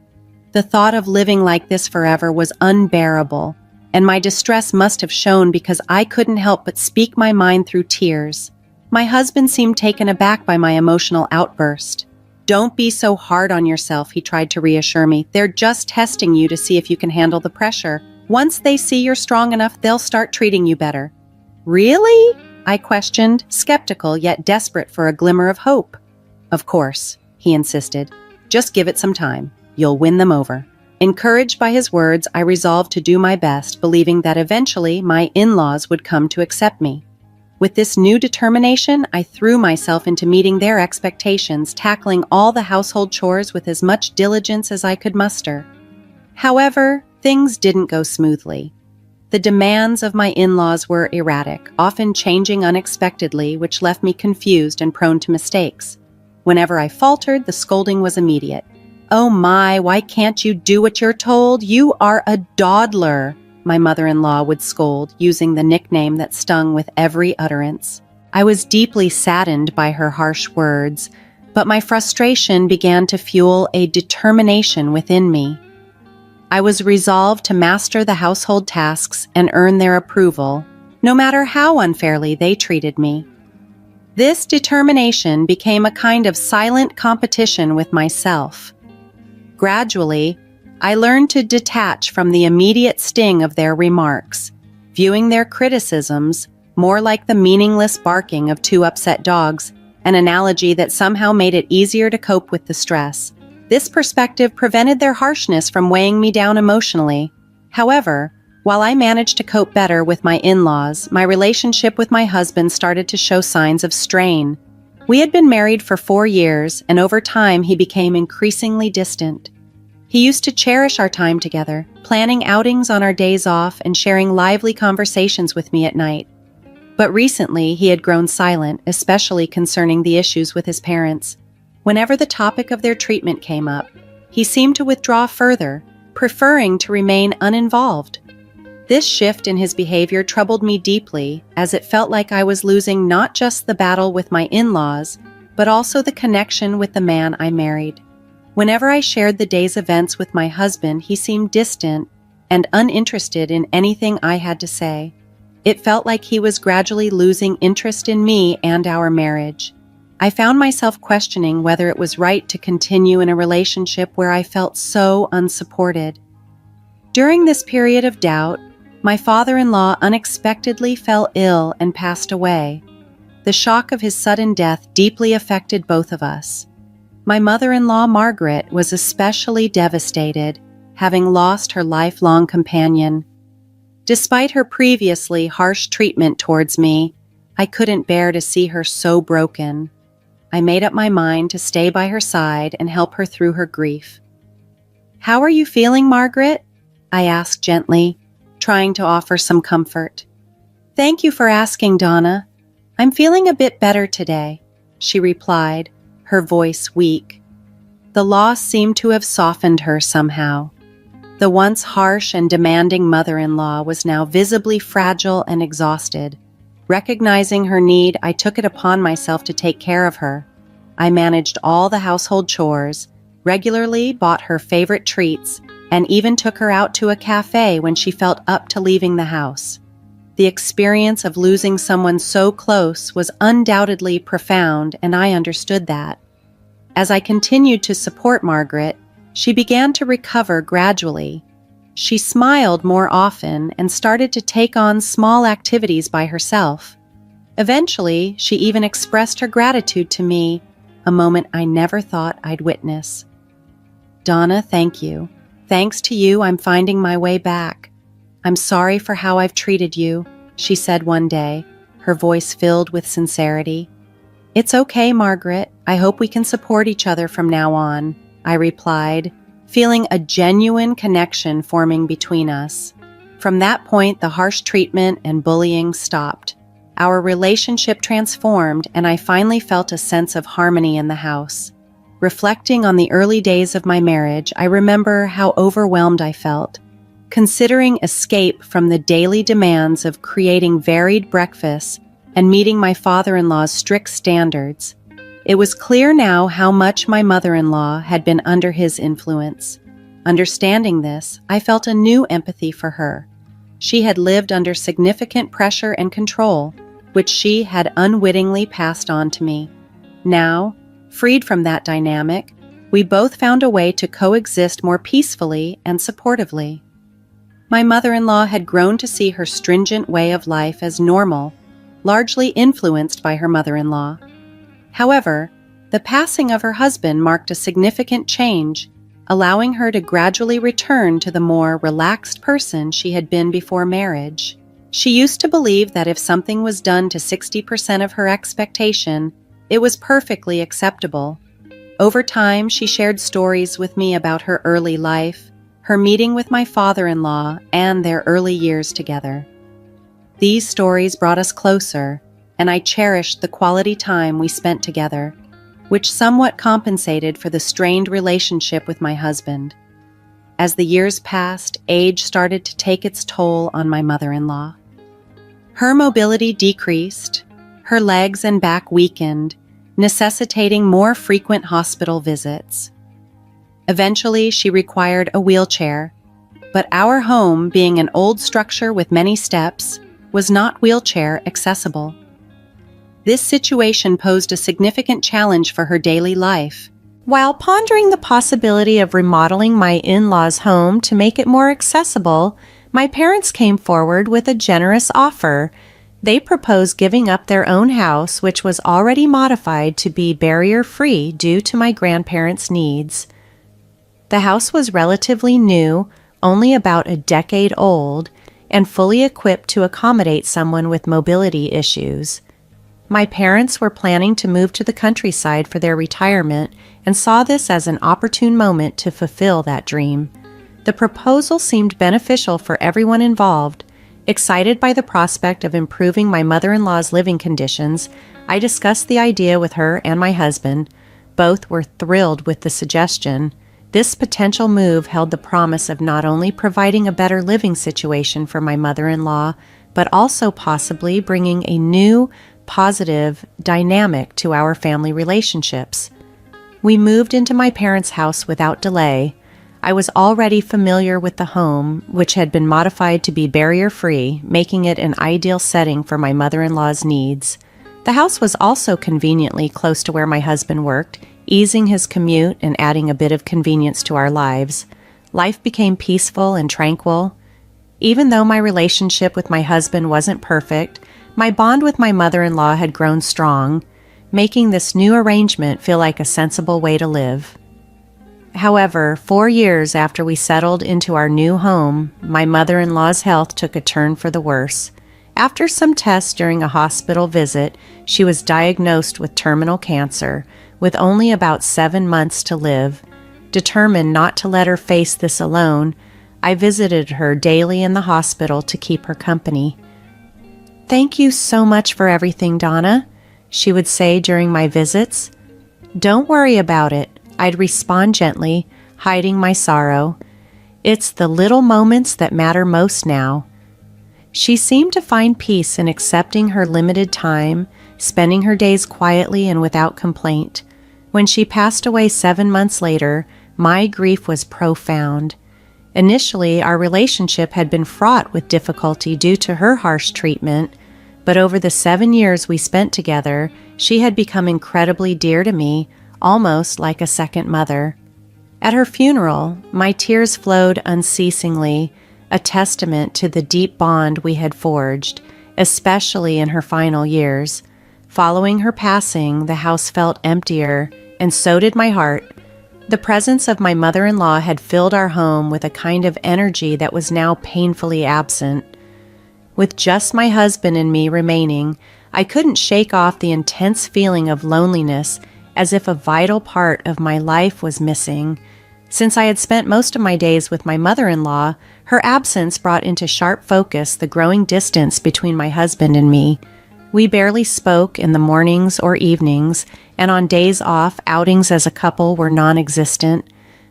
The thought of living like this forever was unbearable, and my distress must have shown because I couldn't help but speak my mind through tears. My husband seemed taken aback by my emotional outburst. "Don't be so hard on yourself," he tried to reassure me. "They're just testing you to see if you can handle the pressure. Once they see you're strong enough, they'll start treating you better." "Really?" I questioned, skeptical yet desperate for a glimmer of hope. "Of course," he insisted. "Just give it some time. You'll win them over." Encouraged by his words, I resolved to do my best, believing that eventually my in-laws would come to accept me. With this new determination, I threw myself into meeting their expectations, tackling all the household chores with as much diligence as I could muster. However, things didn't go smoothly. The demands of my in-laws were erratic, often changing unexpectedly, which left me confused and prone to mistakes. Whenever I faltered, the scolding was immediate. "Oh my, why can't you do what you're told? You are a dawdler," my mother-in-law would scold, using the nickname that stung with every utterance. I was deeply saddened by her harsh words, but my frustration began to fuel a determination within me. I was resolved to master the household tasks and earn their approval, no matter how unfairly they treated me. This determination became a kind of silent competition with myself. Gradually, I learned to detach from the immediate sting of their remarks, viewing their criticisms more like the meaningless barking of two upset dogs, an analogy that somehow made it easier to cope with the stress. This perspective prevented their harshness from weighing me down emotionally. However, while I managed to cope better with my in-laws, my relationship with my husband started to show signs of strain. We had been married for 4 years, and over time he became increasingly distant. He used to cherish our time together, planning outings on our days off and sharing lively conversations with me at night. But recently he had grown silent, especially concerning the issues with his parents. Whenever the topic of their treatment came up, he seemed to withdraw further, preferring to remain uninvolved. This shift in his behavior troubled me deeply, as it felt like I was losing not just the battle with my in-laws, but also the connection with the man I married. Whenever I shared the day's events with my husband, he seemed distant and uninterested in anything I had to say. It felt like he was gradually losing interest in me and our marriage. I found myself questioning whether it was right to continue in a relationship where I felt so unsupported. During this period of doubt, my father-in-law unexpectedly fell ill and passed away. The shock of his sudden death deeply affected both of us. My mother-in-law, Margaret, was especially devastated, having lost her lifelong companion. Despite her previously harsh treatment towards me, I couldn't bear to see her so broken. I made up my mind to stay by her side and help her through her grief. "How are you feeling, Margaret?" I asked gently, trying to offer some comfort. "Thank you for asking, Donna. I'm feeling a bit better today," she replied, her voice weak. The loss seemed to have softened her somehow. The once harsh and demanding mother-in-law was now visibly fragile and exhausted. Recognizing her need, I took it upon myself to take care of her. I managed all the household chores, regularly bought her favorite treats, and even took her out to a cafe when she felt up to leaving the house. The experience of losing someone so close was undoubtedly profound, and I understood that. As I continued to support Margaret, she began to recover gradually. She smiled more often and started to take on small activities by herself. Eventually, she even expressed her gratitude to me, a moment I never thought I'd witness. "Donna, thank you. Thanks to you, I'm finding my way back. I'm sorry for how I've treated you," she said one day, her voice filled with sincerity. "It's okay, Margaret. I hope we can support each other from now on," I replied, feeling a genuine connection forming between us. From that point, the harsh treatment and bullying stopped. Our relationship transformed, and I finally felt a sense of harmony in the house. Reflecting on the early days of my marriage, I remember how overwhelmed I felt. Considering escape from the daily demands of creating varied breakfasts and meeting my father-in-law's strict standards, it was clear now how much my mother-in-law had been under his influence. Understanding this, I felt a new empathy for her. She had lived under significant pressure and control, which she had unwittingly passed on to me. Now, freed from that dynamic, we both found a way to coexist more peacefully and supportively. My mother-in-law had grown to see her stringent way of life as normal, largely influenced by her mother-in-law. However, the passing of her husband marked a significant change, allowing her to gradually return to the more relaxed person she had been before marriage. She used to believe that if something was done to 60% of her expectation, it was perfectly acceptable. Over time, she shared stories with me about her early life, her meeting with my father-in-law, and their early years together. These stories brought us closer, and I cherished the quality time we spent together, which somewhat compensated for the strained relationship with my husband. As the years passed, age started to take its toll on my mother-in-law. Her mobility decreased, her legs and back weakened, necessitating more frequent hospital visits. Eventually, she required a wheelchair, but our home, being an old structure with many steps, was not wheelchair accessible. This situation posed a significant challenge for her daily life. While pondering the possibility of remodeling my in-laws' home to make it more accessible, my parents came forward with a generous offer. They proposed giving up their own house, which was already modified to be barrier-free due to my grandparents' needs. The house was relatively new, only about a decade old, and fully equipped to accommodate someone with mobility issues. My parents were planning to move to the countryside for their retirement and saw this as an opportune moment to fulfill that dream. The proposal seemed beneficial for everyone involved. Excited by the prospect of improving my mother-in-law's living conditions, I discussed the idea with her and my husband. Both were thrilled with the suggestion. This potential move held the promise of not only providing a better living situation for my mother-in-law, but also possibly bringing a new, positive dynamic to our family relationships. We moved into my parents' house without delay. I was already familiar with the home, which had been modified to be barrier-free, making it an ideal setting for my mother-in-law's needs. The house was also conveniently close to where my husband worked, easing his commute and adding a bit of convenience to our lives. Life became peaceful and tranquil. Even though my relationship with my husband wasn't perfect, my bond with my mother-in-law had grown strong, making this new arrangement feel like a sensible way to live. However, 4 years after we settled into our new home, my mother-in-law's health took a turn for the worse. After some tests during a hospital visit, she was diagnosed with terminal cancer, with only about 7 months to live. Determined not to let her face this alone, I visited her daily in the hospital to keep her company. "Thank you so much for everything, Donna," she would say during my visits. "Don't worry about it," I'd respond gently, hiding my sorrow. "It's the little moments that matter most now." She seemed to find peace in accepting her limited time, spending her days quietly and without complaint. When she passed away 7 months later, my grief was profound. Initially, our relationship had been fraught with difficulty due to her harsh treatment, but over the 7 years we spent together, she had become incredibly dear to me, almost like a second mother. At her funeral, my tears flowed unceasingly, a testament to the deep bond we had forged, especially in her final years. Following her passing, the house felt emptier, and so did my heart. The presence of my mother-in-law had filled our home with a kind of energy that was now painfully absent. With just my husband and me remaining, I couldn't shake off the intense feeling of loneliness, as if a vital part of my life was missing. Since I had spent most of my days with my mother-in-law, her absence brought into sharp focus the growing distance between my husband and me. We barely spoke in the mornings or evenings, and on days off, outings as a couple were non-existent.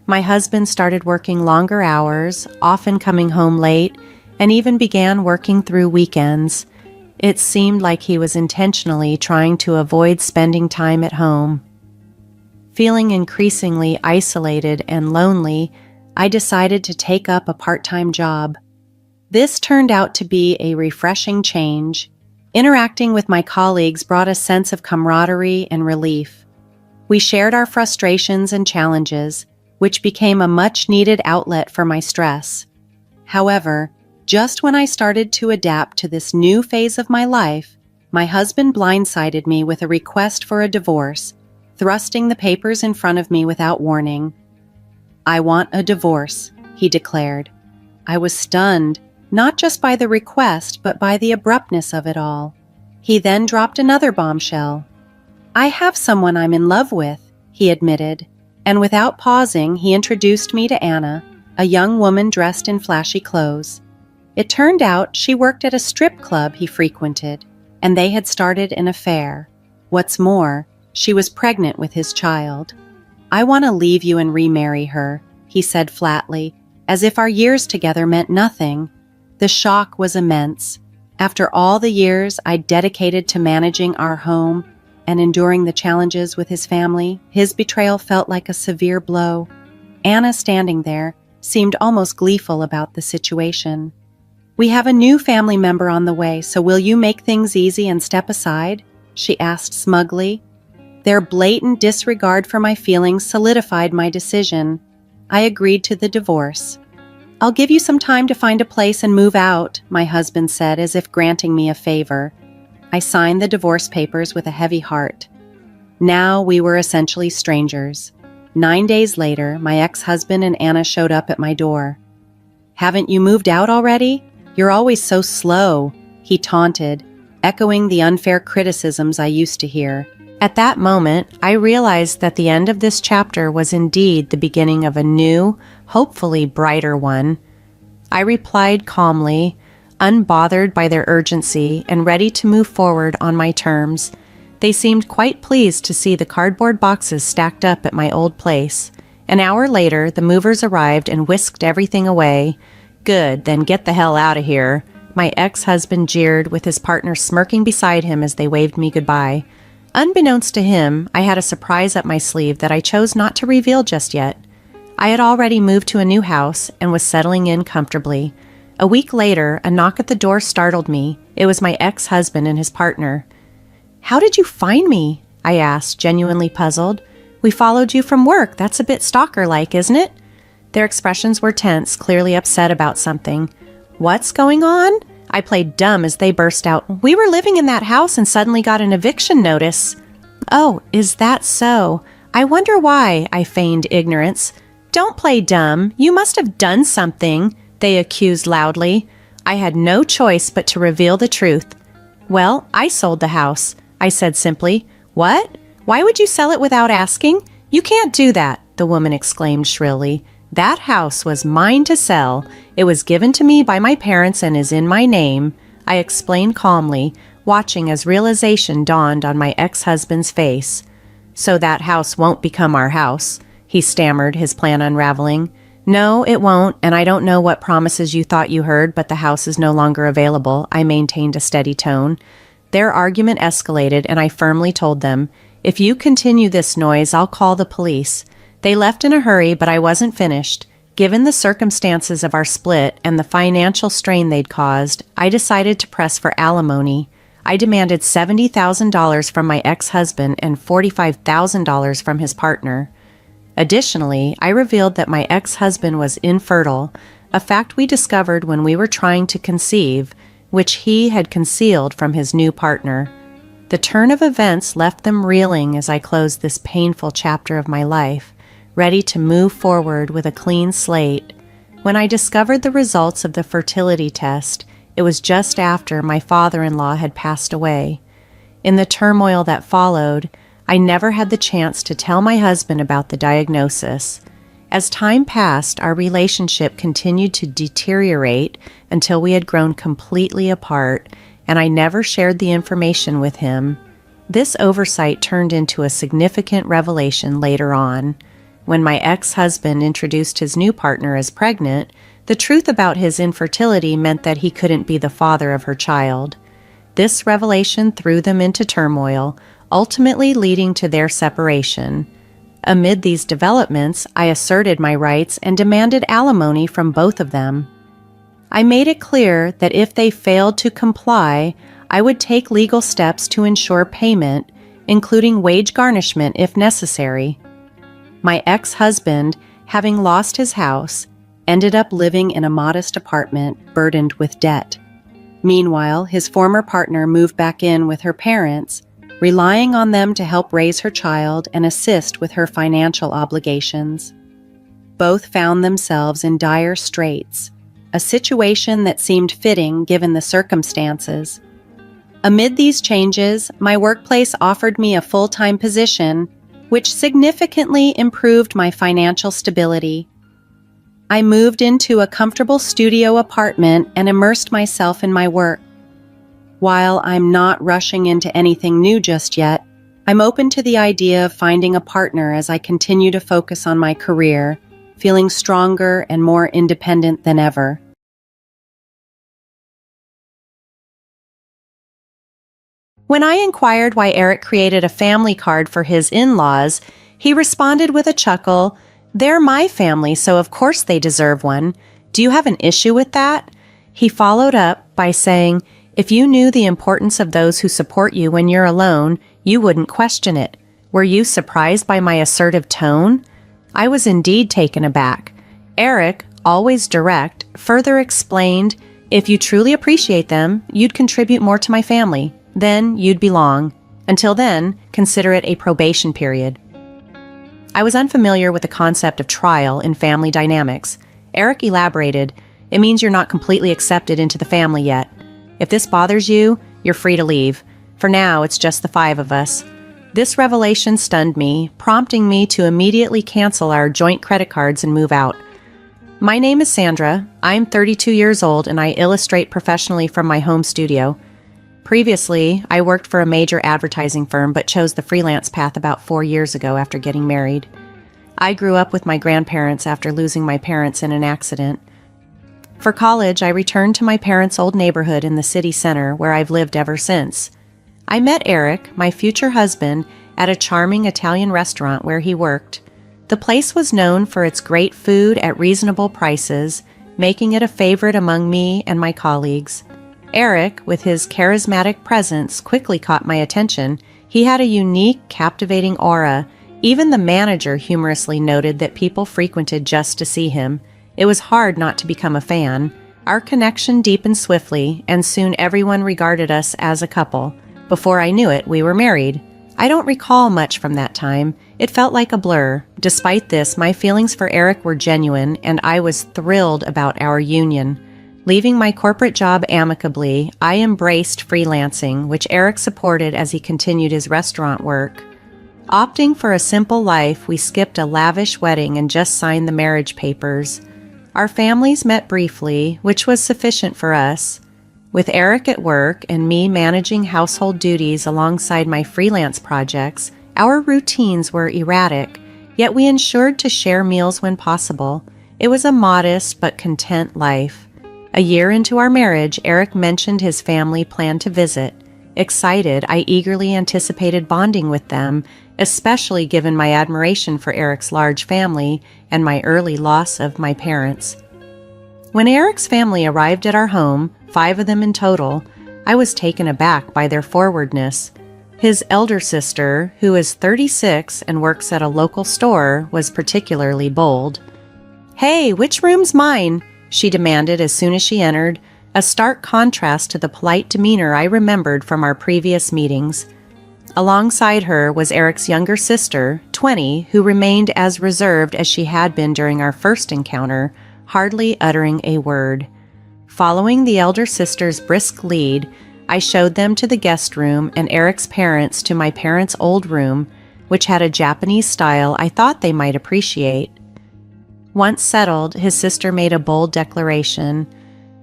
My husband started working longer hours, often coming home late, and even began working through weekends. It seemed like he was intentionally trying to avoid spending time at home. Feeling increasingly isolated and lonely, I decided to take up a part-time job. This turned out to be a refreshing change. Interacting with my colleagues brought a sense of camaraderie and relief. We shared our frustrations and challenges, which became a much-needed outlet for my stress. However, just when I started to adapt to this new phase of my life, my husband blindsided me with a request for a divorce, thrusting the papers in front of me without warning. "I want a divorce," he declared. I was stunned, not just by the request, but by the abruptness of it all. He then dropped another bombshell. "I have someone I'm in love with," he admitted, and without pausing, he introduced me to Anna, a young woman dressed in flashy clothes. It turned out she worked at a strip club he frequented, and they had started an affair. What's more, she was pregnant with his child. "I want to leave you and remarry her," he said flatly, as if our years together meant nothing. The shock was immense. After all the years I'd dedicated to managing our home and enduring the challenges with his family, his betrayal felt like a severe blow. Anna, standing there, seemed almost gleeful about the situation. "We have a new family member on the way, so will you make things easy and step aside?" she asked smugly. Their blatant disregard for my feelings solidified my decision. I agreed to the divorce. "I'll give you some time to find a place and move out," my husband said, as if granting me a favor. I signed the divorce papers with a heavy heart. Now we were essentially strangers. 9 days later, my ex-husband and Anna showed up at my door. "Haven't you moved out already? You're always so slow," he taunted, echoing the unfair criticisms I used to hear. At that moment, I realized that the end of this chapter was indeed the beginning of a new, hopefully brighter one. I replied calmly, unbothered by their urgency and ready to move forward on my terms. They seemed quite pleased to see the cardboard boxes stacked up at my old place, An hour later, the movers arrived and whisked everything away. Good, then get the hell out of here. My ex-husband jeered, with his partner smirking beside him as they waved me goodbye. Unbeknownst to him, I had a surprise up my sleeve that I chose not to reveal just yet. I had already moved to a new house and was settling in comfortably. A week later, a knock at the door startled me. It was my ex-husband and his partner. "How did you find me?" I asked, genuinely puzzled. "We followed you from work. That's a bit stalker-like, isn't it?" Their expressions were tense, clearly upset about something. "What's going on?" I played dumb as they burst out. "We were living in that house and suddenly got an eviction notice." "Oh, is that so? I wonder why," I feigned ignorance. "Don't play dumb. You must have done something," they accused loudly. I had no choice but to reveal the truth. "Well, I sold the house," I said simply. "What? Why would you sell it without asking? You can't do that," the woman exclaimed shrilly. "That house was mine to sell. It was given to me by my parents and is in my name," I explained calmly, watching as realization dawned on my ex-husband's face. "So that house won't become our house," he stammered, his plan unraveling. "No, it won't, and I don't know what promises you thought you heard, but the house is no longer available," I maintained a steady tone. Their argument escalated, and I firmly told them, "If you continue this noise, I'll call the police." They left in a hurry, but I wasn't finished. Given the circumstances of our split and the financial strain they'd caused, I decided to press for alimony. I demanded $70,000 from my ex-husband and $45,000 from his partner. Additionally, I revealed that my ex-husband was infertile, a fact we discovered when we were trying to conceive, which he had concealed from his new partner. The turn of events left them reeling as I closed this painful chapter of my life, ready to move forward with a clean slate. When I discovered the results of the fertility test, it was just after my father-in-law had passed away. In the turmoil that followed, I never had the chance to tell my husband about the diagnosis. As time passed, our relationship continued to deteriorate until we had grown completely apart, and I never shared the information with him. This oversight turned into a significant revelation later on. When my ex-husband introduced his new partner as pregnant, the truth about his infertility meant that he couldn't be the father of her child. This revelation threw them into turmoil, ultimately leading to their separation. Amid these developments, I asserted my rights and demanded alimony from both of them. I made it clear that if they failed to comply, I would take legal steps to ensure payment, including wage garnishment if necessary. My ex-husband, having lost his house, ended up living in a modest apartment burdened with debt. Meanwhile, his former partner moved back in with her parents, relying on them to help raise her child and assist with her financial obligations. Both found themselves in dire straits, a situation that seemed fitting given the circumstances. Amid these changes, my workplace offered me a full-time position, which significantly improved my financial stability. I moved into a comfortable studio apartment and immersed myself in my work. While I'm not rushing into anything new just yet, I'm open to the idea of finding a partner as I continue to focus on my career, feeling stronger and more independent than ever. When I inquired why Eric created a family card for his in-laws, he responded with a chuckle, "They're my family, so of course they deserve one. Do you have an issue with that?" He followed up by saying, "If you knew the importance of those who support you when you're alone, you wouldn't question it. Were you surprised by my assertive tone?" I was indeed taken aback. Eric, always direct, further explained, "If you truly appreciate them, you'd contribute more to my family. Then you'd belong. Until then, consider it a probation period." I was unfamiliar with the concept of trial in family dynamics. Eric elaborated, "It means you're not completely accepted into the family yet. If this bothers you, you're free to leave. For now, it's just the 5 of us." This revelation stunned me, prompting me to immediately cancel our joint credit cards and move out. My name is Sandra. I'm 32 years old and I illustrate professionally from my home studio. Previously, I worked for a major advertising firm but chose the freelance path about 4 years ago after getting married. I grew up with my grandparents after losing my parents in an accident. For college, I returned to my parents' old neighborhood in the city center where I've lived ever since. I met Eric, my future husband, at a charming Italian restaurant where he worked. The place was known for its great food at reasonable prices, making it a favorite among me and my colleagues. Eric, with his charismatic presence, quickly caught my attention. He had a unique, captivating aura. Even the manager humorously noted that people frequented just to see him. It was hard not to become a fan. Our connection deepened swiftly, and soon everyone regarded us as a couple. Before I knew it, we were married. I don't recall much from that time. It felt like a blur. Despite this, my feelings for Eric were genuine, and I was thrilled about our union. Leaving my corporate job amicably, I embraced freelancing, which Eric supported as he continued his restaurant work. Opting for a simple life, we skipped a lavish wedding and just signed the marriage papers. Our families met briefly, which was sufficient for us. With Eric at work and me managing household duties alongside my freelance projects, our routines were erratic, yet we ensured to share meals when possible. It was a modest but content life. A year into our marriage, Eric mentioned his family planned to visit. Excited, I eagerly anticipated bonding with them, especially given my admiration for Eric's large family and my early loss of my parents. When Eric's family arrived at our home, 5 of them in total, I was taken aback by their forwardness. His elder sister, who is 36 and works at a local store, was particularly bold. "Hey, which room's mine?" she demanded as soon as she entered, a stark contrast to the polite demeanor I remembered from our previous meetings. Alongside her was Eric's younger sister, 20, who remained as reserved as she had been during our first encounter, hardly uttering a word. Following the elder sister's brisk lead, I showed them to the guest room and Eric's parents to my parents' old room, which had a Japanese style I thought they might appreciate. Once settled, his sister made a bold declaration.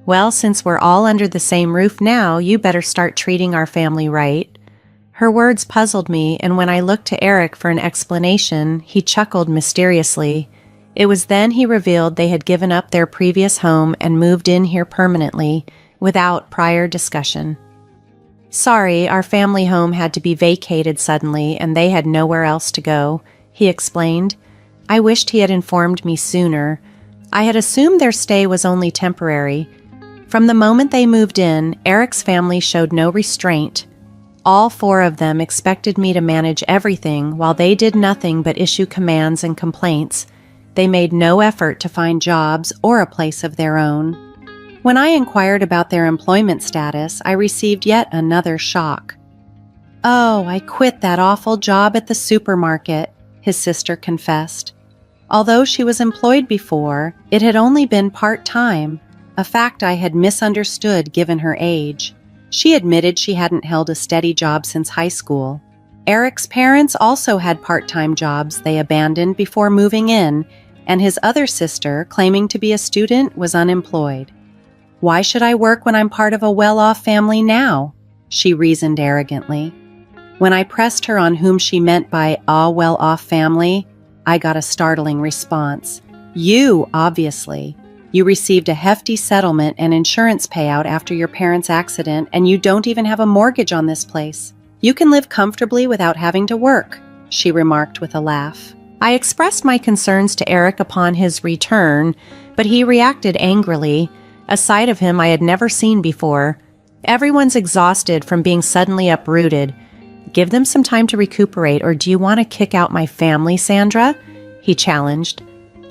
"Well, since we're all under the same roof now, you better start treating our family right." Her words puzzled me, and when I looked to Eric for an explanation, he chuckled mysteriously. It was then he revealed they had given up their previous home and moved in here permanently, without prior discussion. "Sorry, our family home had to be vacated suddenly, and they had nowhere else to go," he explained. I wished he had informed me sooner. I had assumed their stay was only temporary. From the moment they moved in, Eric's family showed no restraint. All 4 of them expected me to manage everything while they did nothing but issue commands and complaints. They made no effort to find jobs or a place of their own. When I inquired about their employment status, I received yet another shock. "Oh, I quit that awful job at the supermarket," his sister confessed. Although she was employed before, it had only been part-time, a fact I had misunderstood given her age. She admitted she hadn't held a steady job since high school. Eric's parents also had part-time jobs they abandoned before moving in, and his other sister, claiming to be a student, was unemployed. "Why should I work when I'm part of a well-off family now?" she reasoned arrogantly. When I pressed her on whom she meant by a well-off family, I got a startling response. "You, obviously. You received a hefty settlement and insurance payout after your parents' accident, and you don't even have a mortgage on this place. You can live comfortably without having to work," she remarked with a laugh. I expressed my concerns to Eric upon his return, but he reacted angrily, a side of him I had never seen before. "Everyone's exhausted from being suddenly uprooted. Give them some time to recuperate, or do you want to kick out my family, Sandra?" he challenged.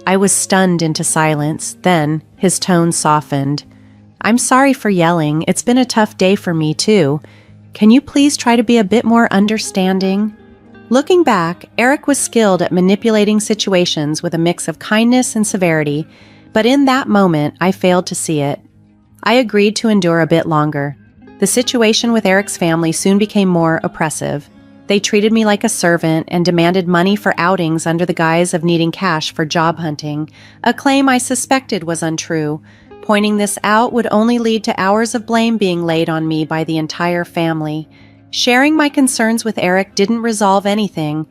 I was stunned into silence. Then his tone softened. "I'm sorry for yelling. It's been a tough day for me, too. Can you please try to be a bit more understanding?" Looking back, Eric was skilled at manipulating situations with a mix of kindness and severity, but in that moment, I failed to see it. I agreed to endure a bit longer. The situation with Eric's family soon became more oppressive. They treated me like a servant and demanded money for outings under the guise of needing cash for job hunting, a claim I suspected was untrue. Pointing this out would only lead to hours of blame being laid on me by the entire family. Sharing my concerns with Eric didn't resolve anything.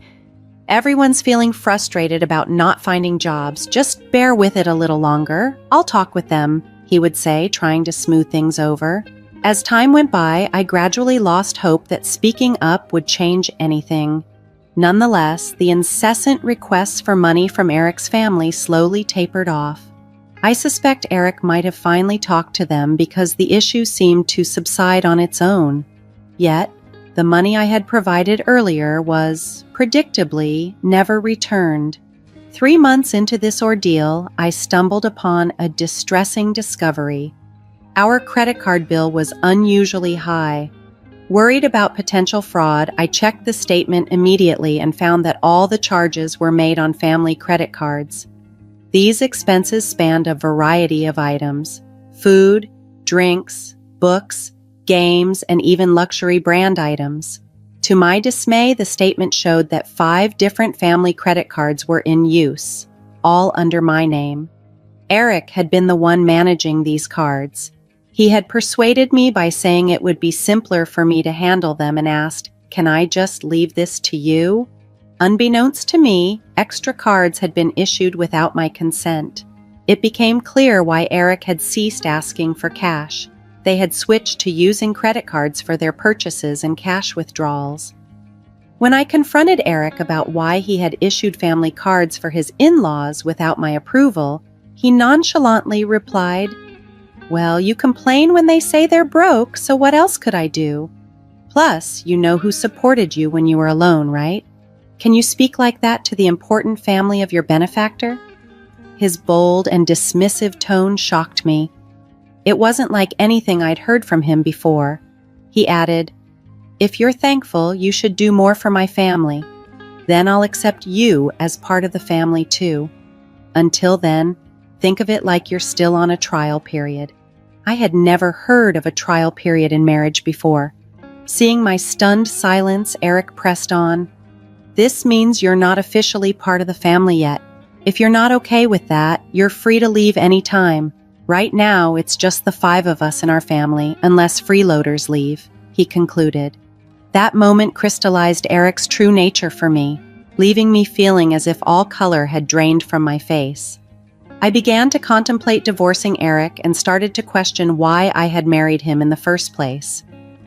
Everyone's feeling frustrated about not finding jobs. Just bear with it a little longer. I'll talk with them, he would say, trying to smooth things over. As time went by, I gradually lost hope that speaking up would change anything. Nonetheless, the incessant requests for money from Eric's family slowly tapered off. I suspect Eric might have finally talked to them because the issue seemed to subside on its own. Yet, the money I had provided earlier was, predictably, never returned. 3 months into this ordeal, I stumbled upon a distressing discovery. Our credit card bill was unusually high. Worried about potential fraud, I checked the statement immediately and found that all the charges were made on family credit cards. These expenses spanned a variety of items: food, drinks, books, games, and even luxury brand items. To my dismay, the statement showed that 5 different family credit cards were in use, all under my name. Eric had been the one managing these cards. He had persuaded me by saying it would be simpler for me to handle them and asked, "Can I just leave this to you?" Unbeknownst to me, extra cards had been issued without my consent. It became clear why Eric had ceased asking for cash. They had switched to using credit cards for their purchases and cash withdrawals. When I confronted Eric about why he had issued family cards for his in-laws without my approval, he nonchalantly replied, "Well, you complain when they say they're broke, so what else could I do? Plus, you know who supported you when you were alone, right? Can you speak like that to the important family of your benefactor?" His bold and dismissive tone shocked me. It wasn't like anything I'd heard from him before. He added, "If you're thankful, you should do more for my family. Then I'll accept you as part of the family too. Until then, think of it like you're still on a trial period." I had never heard of a trial period in marriage before. Seeing my stunned silence, Eric pressed on, "This means you're not officially part of the family yet. If you're not okay with that, you're free to leave any time. Right now, it's just the 5 of us in our family, unless freeloaders leave," he concluded. That moment crystallized Eric's true nature for me, leaving me feeling as if all color had drained from my face. I began to contemplate divorcing Eric and started to question why I had married him in the first place.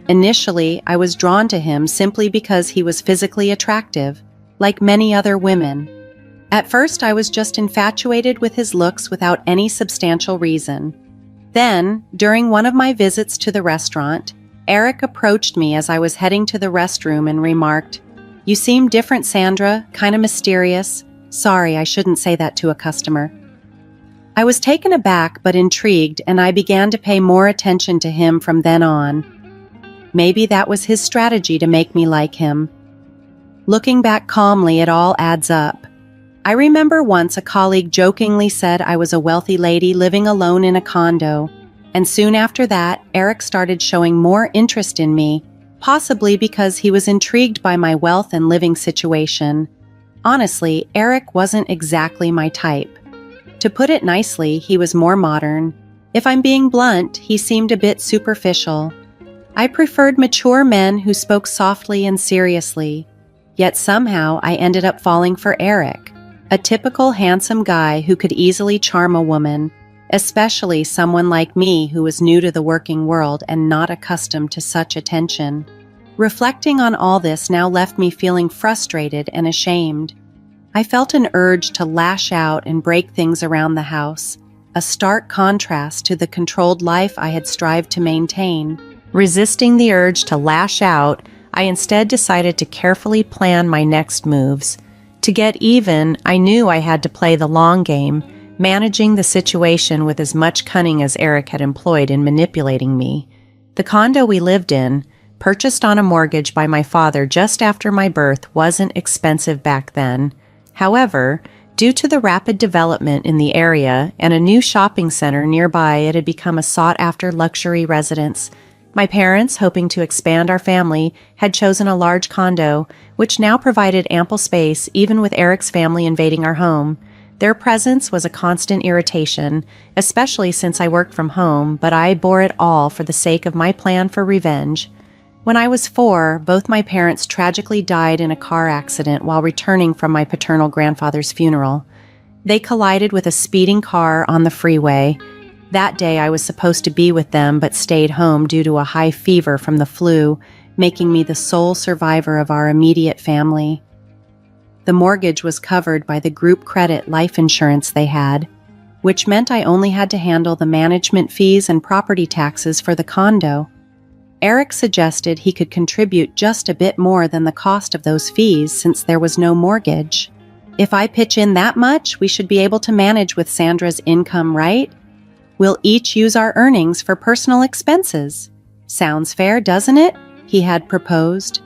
Initially, I was drawn to him simply because he was physically attractive, like many other women. At first, I was just infatuated with his looks without any substantial reason. Then, during one of my visits to the restaurant, Eric approached me as I was heading to the restroom and remarked, "You seem different, Sandra, kind of mysterious. Sorry, I shouldn't say that to a customer." I was taken aback but intrigued, and I began to pay more attention to him from then on. Maybe that was his strategy to make me like him. Looking back calmly, it all adds up. I remember once a colleague jokingly said I was a wealthy lady living alone in a condo, and soon after that, Eric started showing more interest in me, possibly because he was intrigued by my wealth and living situation. Honestly, Eric wasn't exactly my type. To put it nicely, he was more modern. If I'm being blunt, he seemed a bit superficial. I preferred mature men who spoke softly and seriously. Yet somehow I ended up falling for Eric, a typical handsome guy who could easily charm a woman, especially someone like me who was new to the working world and not accustomed to such attention. Reflecting on all this now left me feeling frustrated and ashamed. I felt an urge to lash out and break things around the house, a stark contrast to the controlled life I had strived to maintain. Resisting the urge to lash out, I instead decided to carefully plan my next moves. To get even, I knew I had to play the long game, managing the situation with as much cunning as Eric had employed in manipulating me. The condo we lived in, purchased on a mortgage by my father just after my birth, wasn't expensive back then. However, due to the rapid development in the area and a new shopping center nearby, it had become a sought-after luxury residence. My parents, hoping to expand our family, had chosen a large condo, which now provided ample space even with Eric's family invading our home. Their presence was a constant irritation, especially since I worked from home, but I bore it all for the sake of my plan for revenge. When I was 4, both my parents tragically died in a car accident while returning from my paternal grandfather's funeral. They collided with a speeding car on the freeway. That day I was supposed to be with them but stayed home due to a high fever from the flu, making me the sole survivor of our immediate family. The mortgage was covered by the group credit life insurance they had, which meant I only had to handle the management fees and property taxes for the condo. Eric suggested he could contribute just a bit more than the cost of those fees since there was no mortgage. If I pitch in that much, we should be able to manage with Sandra's income, right? We'll each use our earnings for personal expenses. Sounds fair, doesn't it? He had proposed.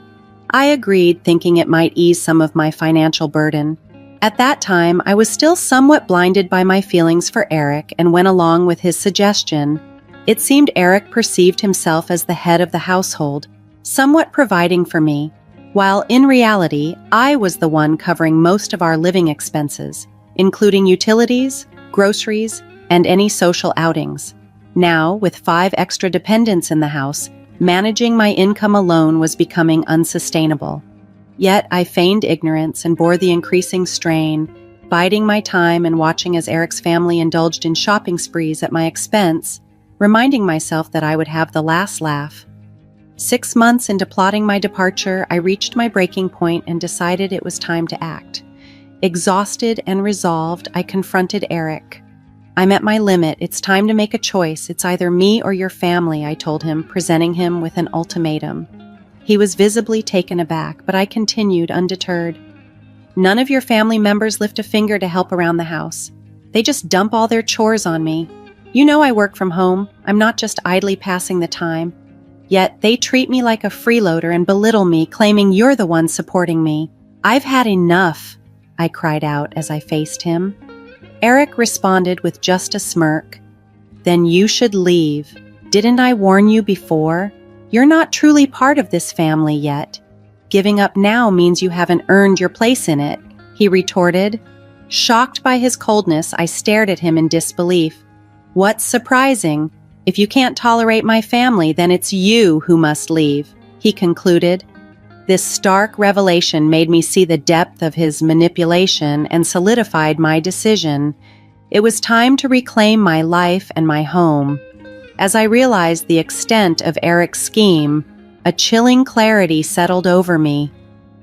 I agreed, thinking it might ease some of my financial burden. At that time, I was still somewhat blinded by my feelings for Eric and went along with his suggestion. It seemed Eric perceived himself as the head of the household, somewhat providing for me, while in reality, I was the one covering most of our living expenses, including utilities, groceries, and any social outings. Now, with 5 extra dependents in the house, managing my income alone was becoming unsustainable. Yet I feigned ignorance and bore the increasing strain, biding my time and watching as Eric's family indulged in shopping sprees at my expense, reminding myself that I would have the last laugh. 6 months into plotting my departure, I reached my breaking point and decided it was time to act. Exhausted and resolved, I confronted Eric. I'm at my limit. It's time to make a choice. It's either me or your family, I told him, presenting him with an ultimatum. He was visibly taken aback, but I continued undeterred. None of your family members lift a finger to help around the house. They just dump all their chores on me. You know I work from home. I'm not just idly passing the time. Yet they treat me like a freeloader and belittle me, claiming you're the one supporting me. I've had enough, I cried out as I faced him. Eric responded with just a smirk. Then you should leave. Didn't I warn you before? You're not truly part of this family yet. Giving up now means you haven't earned your place in it, he retorted. Shocked by his coldness, I stared at him in disbelief. What's surprising? If you can't tolerate my family, then it's you who must leave, he concluded. This stark revelation made me see the depth of his manipulation and solidified my decision. It was time to reclaim my life and my home. As I realized the extent of Eric's scheme, a chilling clarity settled over me.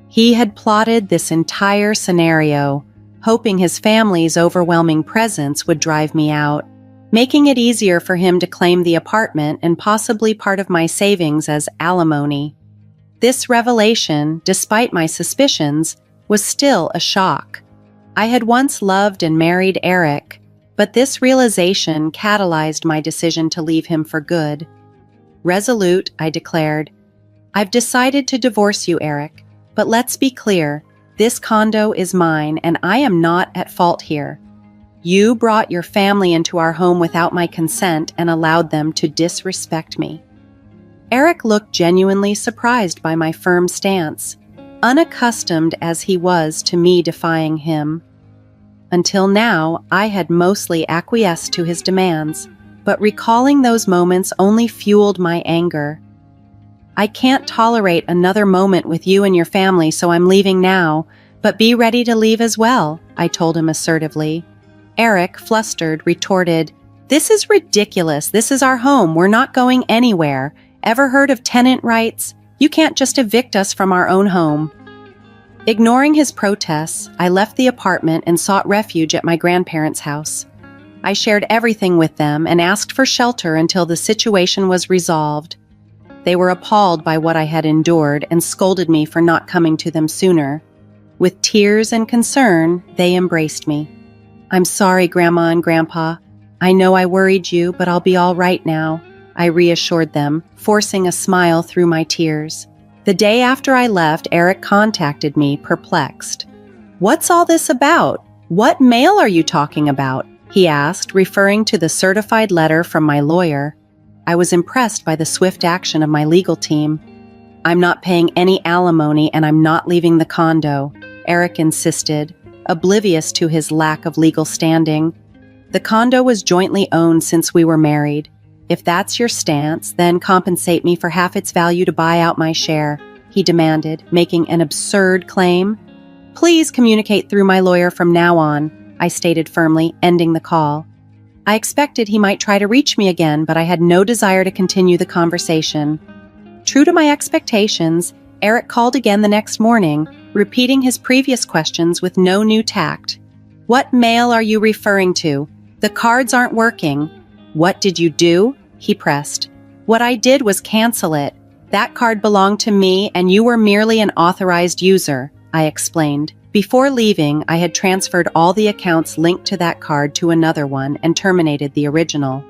He had plotted this entire scenario, hoping his family's overwhelming presence would drive me out, making it easier for him to claim the apartment and possibly part of my savings as alimony. This revelation, despite my suspicions, was still a shock. I had once loved and married Eric, but this realization catalyzed my decision to leave him for good. Resolute, I declared, I've decided to divorce you, Eric, but let's be clear, this condo is mine and I am not at fault here. You brought your family into our home without my consent and allowed them to disrespect me. Eric looked genuinely surprised by my firm stance, unaccustomed as he was to me defying him. Until now, I had mostly acquiesced to his demands, but recalling those moments only fueled my anger. I can't tolerate another moment with you and your family, so I'm leaving now, but be ready to leave as well, I told him assertively. Eric, flustered, retorted, This is ridiculous. This is our home. We're not going anywhere. Ever heard of tenant rights? You can't just evict us from our own home. Ignoring his protests, I left the apartment and sought refuge at my grandparents' house. I shared everything with them and asked for shelter until the situation was resolved. They were appalled by what I had endured and scolded me for not coming to them sooner. With tears and concern, they embraced me. I'm sorry, Grandma and Grandpa. I know I worried you, but I'll be all right now, I reassured them, forcing a smile through my tears. The day after I left, Eric contacted me, perplexed. What's all this about? What mail are you talking about? He asked, referring to the certified letter from my lawyer. I was impressed by the swift action of my legal team. I'm not paying any alimony and I'm not leaving the condo, Eric insisted, oblivious to his lack of legal standing. The condo was jointly owned since we were married. If that's your stance, then compensate me for half its value to buy out my share, he demanded, making an absurd claim. Please communicate through my lawyer from now on, I stated firmly, ending the call. I expected he might try to reach me again, but I had no desire to continue the conversation. True to my expectations, Eric called again the next morning, repeating his previous questions with no new tact. What mail are you referring to? The cards aren't working. What did you do? He pressed. What I did was cancel it. That card belonged to me and you were merely an authorized user, I explained. Before leaving, I had transferred all the accounts linked to that card to another one and terminated the original.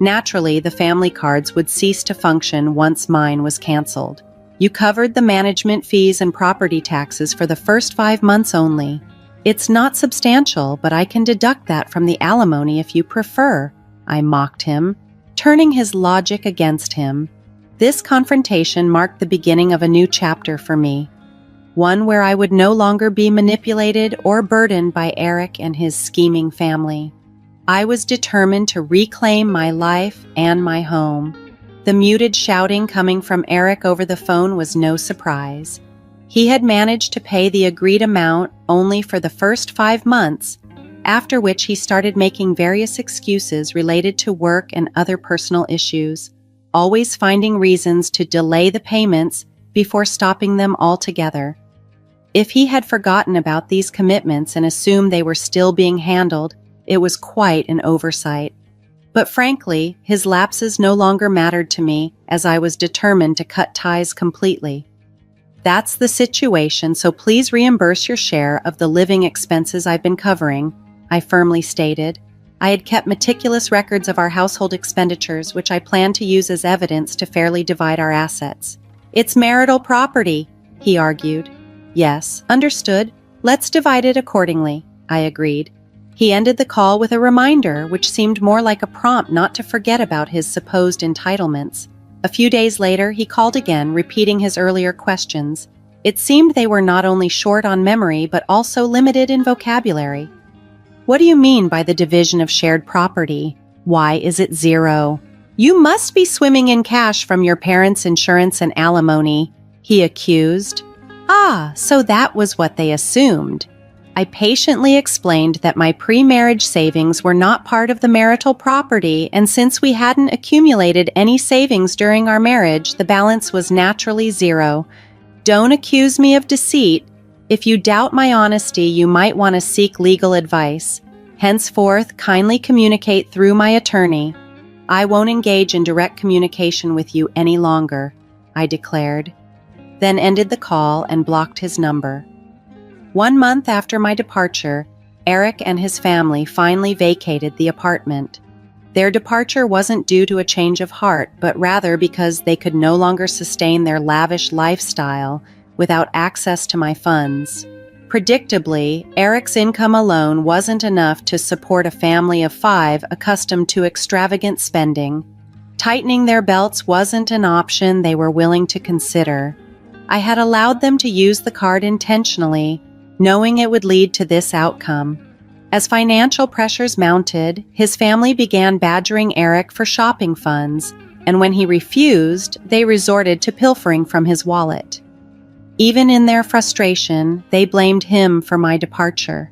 Naturally, the family cards would cease to function once mine was canceled. You covered the management fees and property taxes for the first 5 months only. It's not substantial, but I can deduct that from the alimony if you prefer, I mocked him, turning his logic against him. This confrontation marked the beginning of a new chapter for me. One where I would no longer be manipulated or burdened by Eric and his scheming family. I was determined to reclaim my life and my home. The muted shouting coming from Eric over the phone was no surprise. He had managed to pay the agreed amount only for the first 5 months, after which he started making various excuses related to work and other personal issues, always finding reasons to delay the payments before stopping them altogether. If he had forgotten about these commitments and assumed they were still being handled, it was quite an oversight. But frankly, his lapses no longer mattered to me, as I was determined to cut ties completely. That's the situation, so please reimburse your share of the living expenses I've been covering, I firmly stated. I had kept meticulous records of our household expenditures, which I planned to use as evidence to fairly divide our assets. It's marital property, he argued. Yes, understood. Let's divide it accordingly, I agreed. He ended the call with a reminder, which seemed more like a prompt not to forget about his supposed entitlements. A few days later, he called again, repeating his earlier questions. It seemed they were not only short on memory, but also limited in vocabulary. What do you mean by the division of shared property? Why is it 0? You must be swimming in cash from your parents' insurance and alimony, he accused. Ah, so that was what they assumed. I patiently explained that my pre-marriage savings were not part of the marital property, and since we hadn't accumulated any savings during our marriage, the balance was naturally 0. Don't accuse me of deceit. If you doubt my honesty, you might want to seek legal advice. Henceforth, kindly communicate through my attorney. I won't engage in direct communication with you any longer, I declared, then ended the call and blocked his number. 1 month after my departure, Eric and his family finally vacated the apartment. Their departure wasn't due to a change of heart, but rather because they could no longer sustain their lavish lifestyle without access to my funds. Predictably, Eric's income alone wasn't enough to support a family of 5 accustomed to extravagant spending. Tightening their belts wasn't an option they were willing to consider. I had allowed them to use the card intentionally, knowing it would lead to this outcome. As financial pressures mounted, his family began badgering Eric for shopping funds, and when he refused, they resorted to pilfering from his wallet. Even in their frustration, they blamed him for my departure.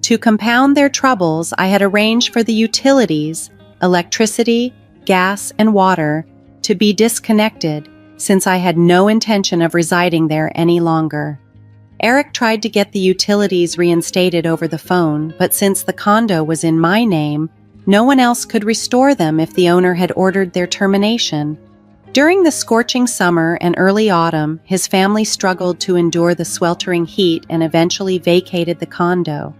To compound their troubles, I had arranged for the utilities, electricity, gas, and water, to be disconnected, since I had no intention of residing there any longer. Eric tried to get the utilities reinstated over the phone, but since the condo was in my name, no one else could restore them if the owner had ordered their termination. During the scorching summer and early autumn, his family struggled to endure the sweltering heat and eventually vacated the condo.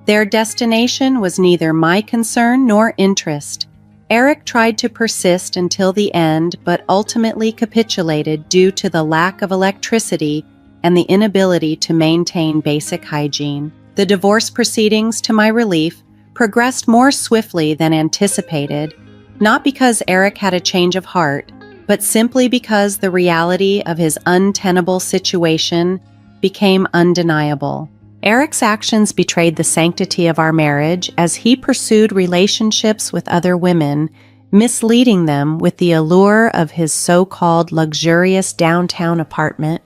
Their destination was neither my concern nor interest. Eric tried to persist until the end, but ultimately capitulated due to the lack of electricity and the inability to maintain basic hygiene. The divorce proceedings, to my relief, progressed more swiftly than anticipated, not because Eric had a change of heart, but simply because the reality of his untenable situation became undeniable. Eric's actions betrayed the sanctity of our marriage as he pursued relationships with other women, misleading them with the allure of his so-called luxurious downtown apartment.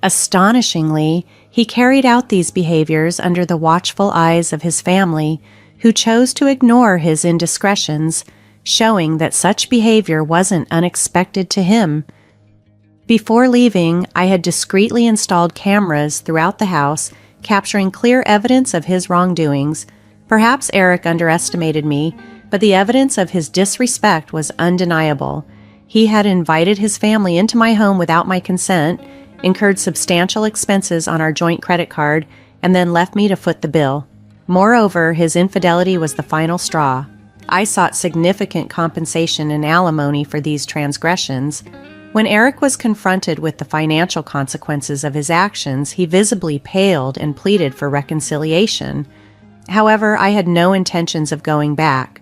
Astonishingly, he carried out these behaviors under the watchful eyes of his family, who chose to ignore his indiscretions, showing that such behavior wasn't unexpected to him. Before leaving, I had discreetly installed cameras throughout the house, capturing clear evidence of his wrongdoings. Perhaps Eric underestimated me, but the evidence of his disrespect was undeniable. He had invited his family into my home without my consent, incurred substantial expenses on our joint credit card, and then left me to foot the bill. Moreover, his infidelity was the final straw. I sought significant compensation and alimony for these transgressions. When Eric was confronted with the financial consequences of his actions, he visibly paled and pleaded for reconciliation. However, I had no intentions of going back.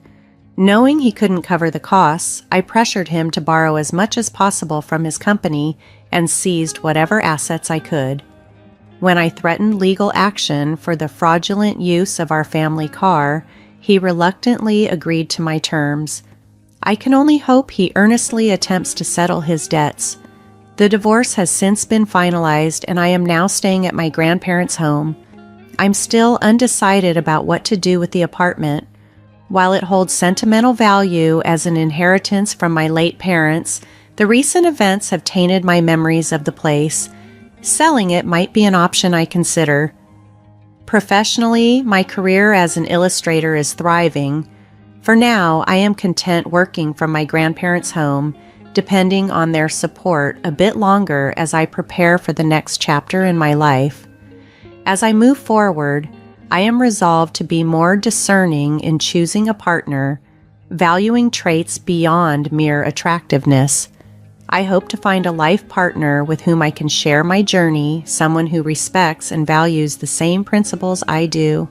Knowing he couldn't cover the costs, I pressured him to borrow as much as possible from his company and seized whatever assets I could. When I threatened legal action for the fraudulent use of our family car, he reluctantly agreed to my terms. I can only hope he earnestly attempts to settle his debts. The divorce has since been finalized, and I am now staying at my grandparents' home. I'm still undecided about what to do with the apartment. While it holds sentimental value as an inheritance from my late parents, the recent events have tainted my memories of the place. Selling it might be an option I consider. Professionally, my career as an illustrator is thriving. For now, I am content working from my grandparents' home, depending on their support a bit longer as I prepare for the next chapter in my life. As I move forward, I am resolved to be more discerning in choosing a partner, valuing traits beyond mere attractiveness. I hope to find a life partner with whom I can share my journey, someone who respects and values the same principles I do.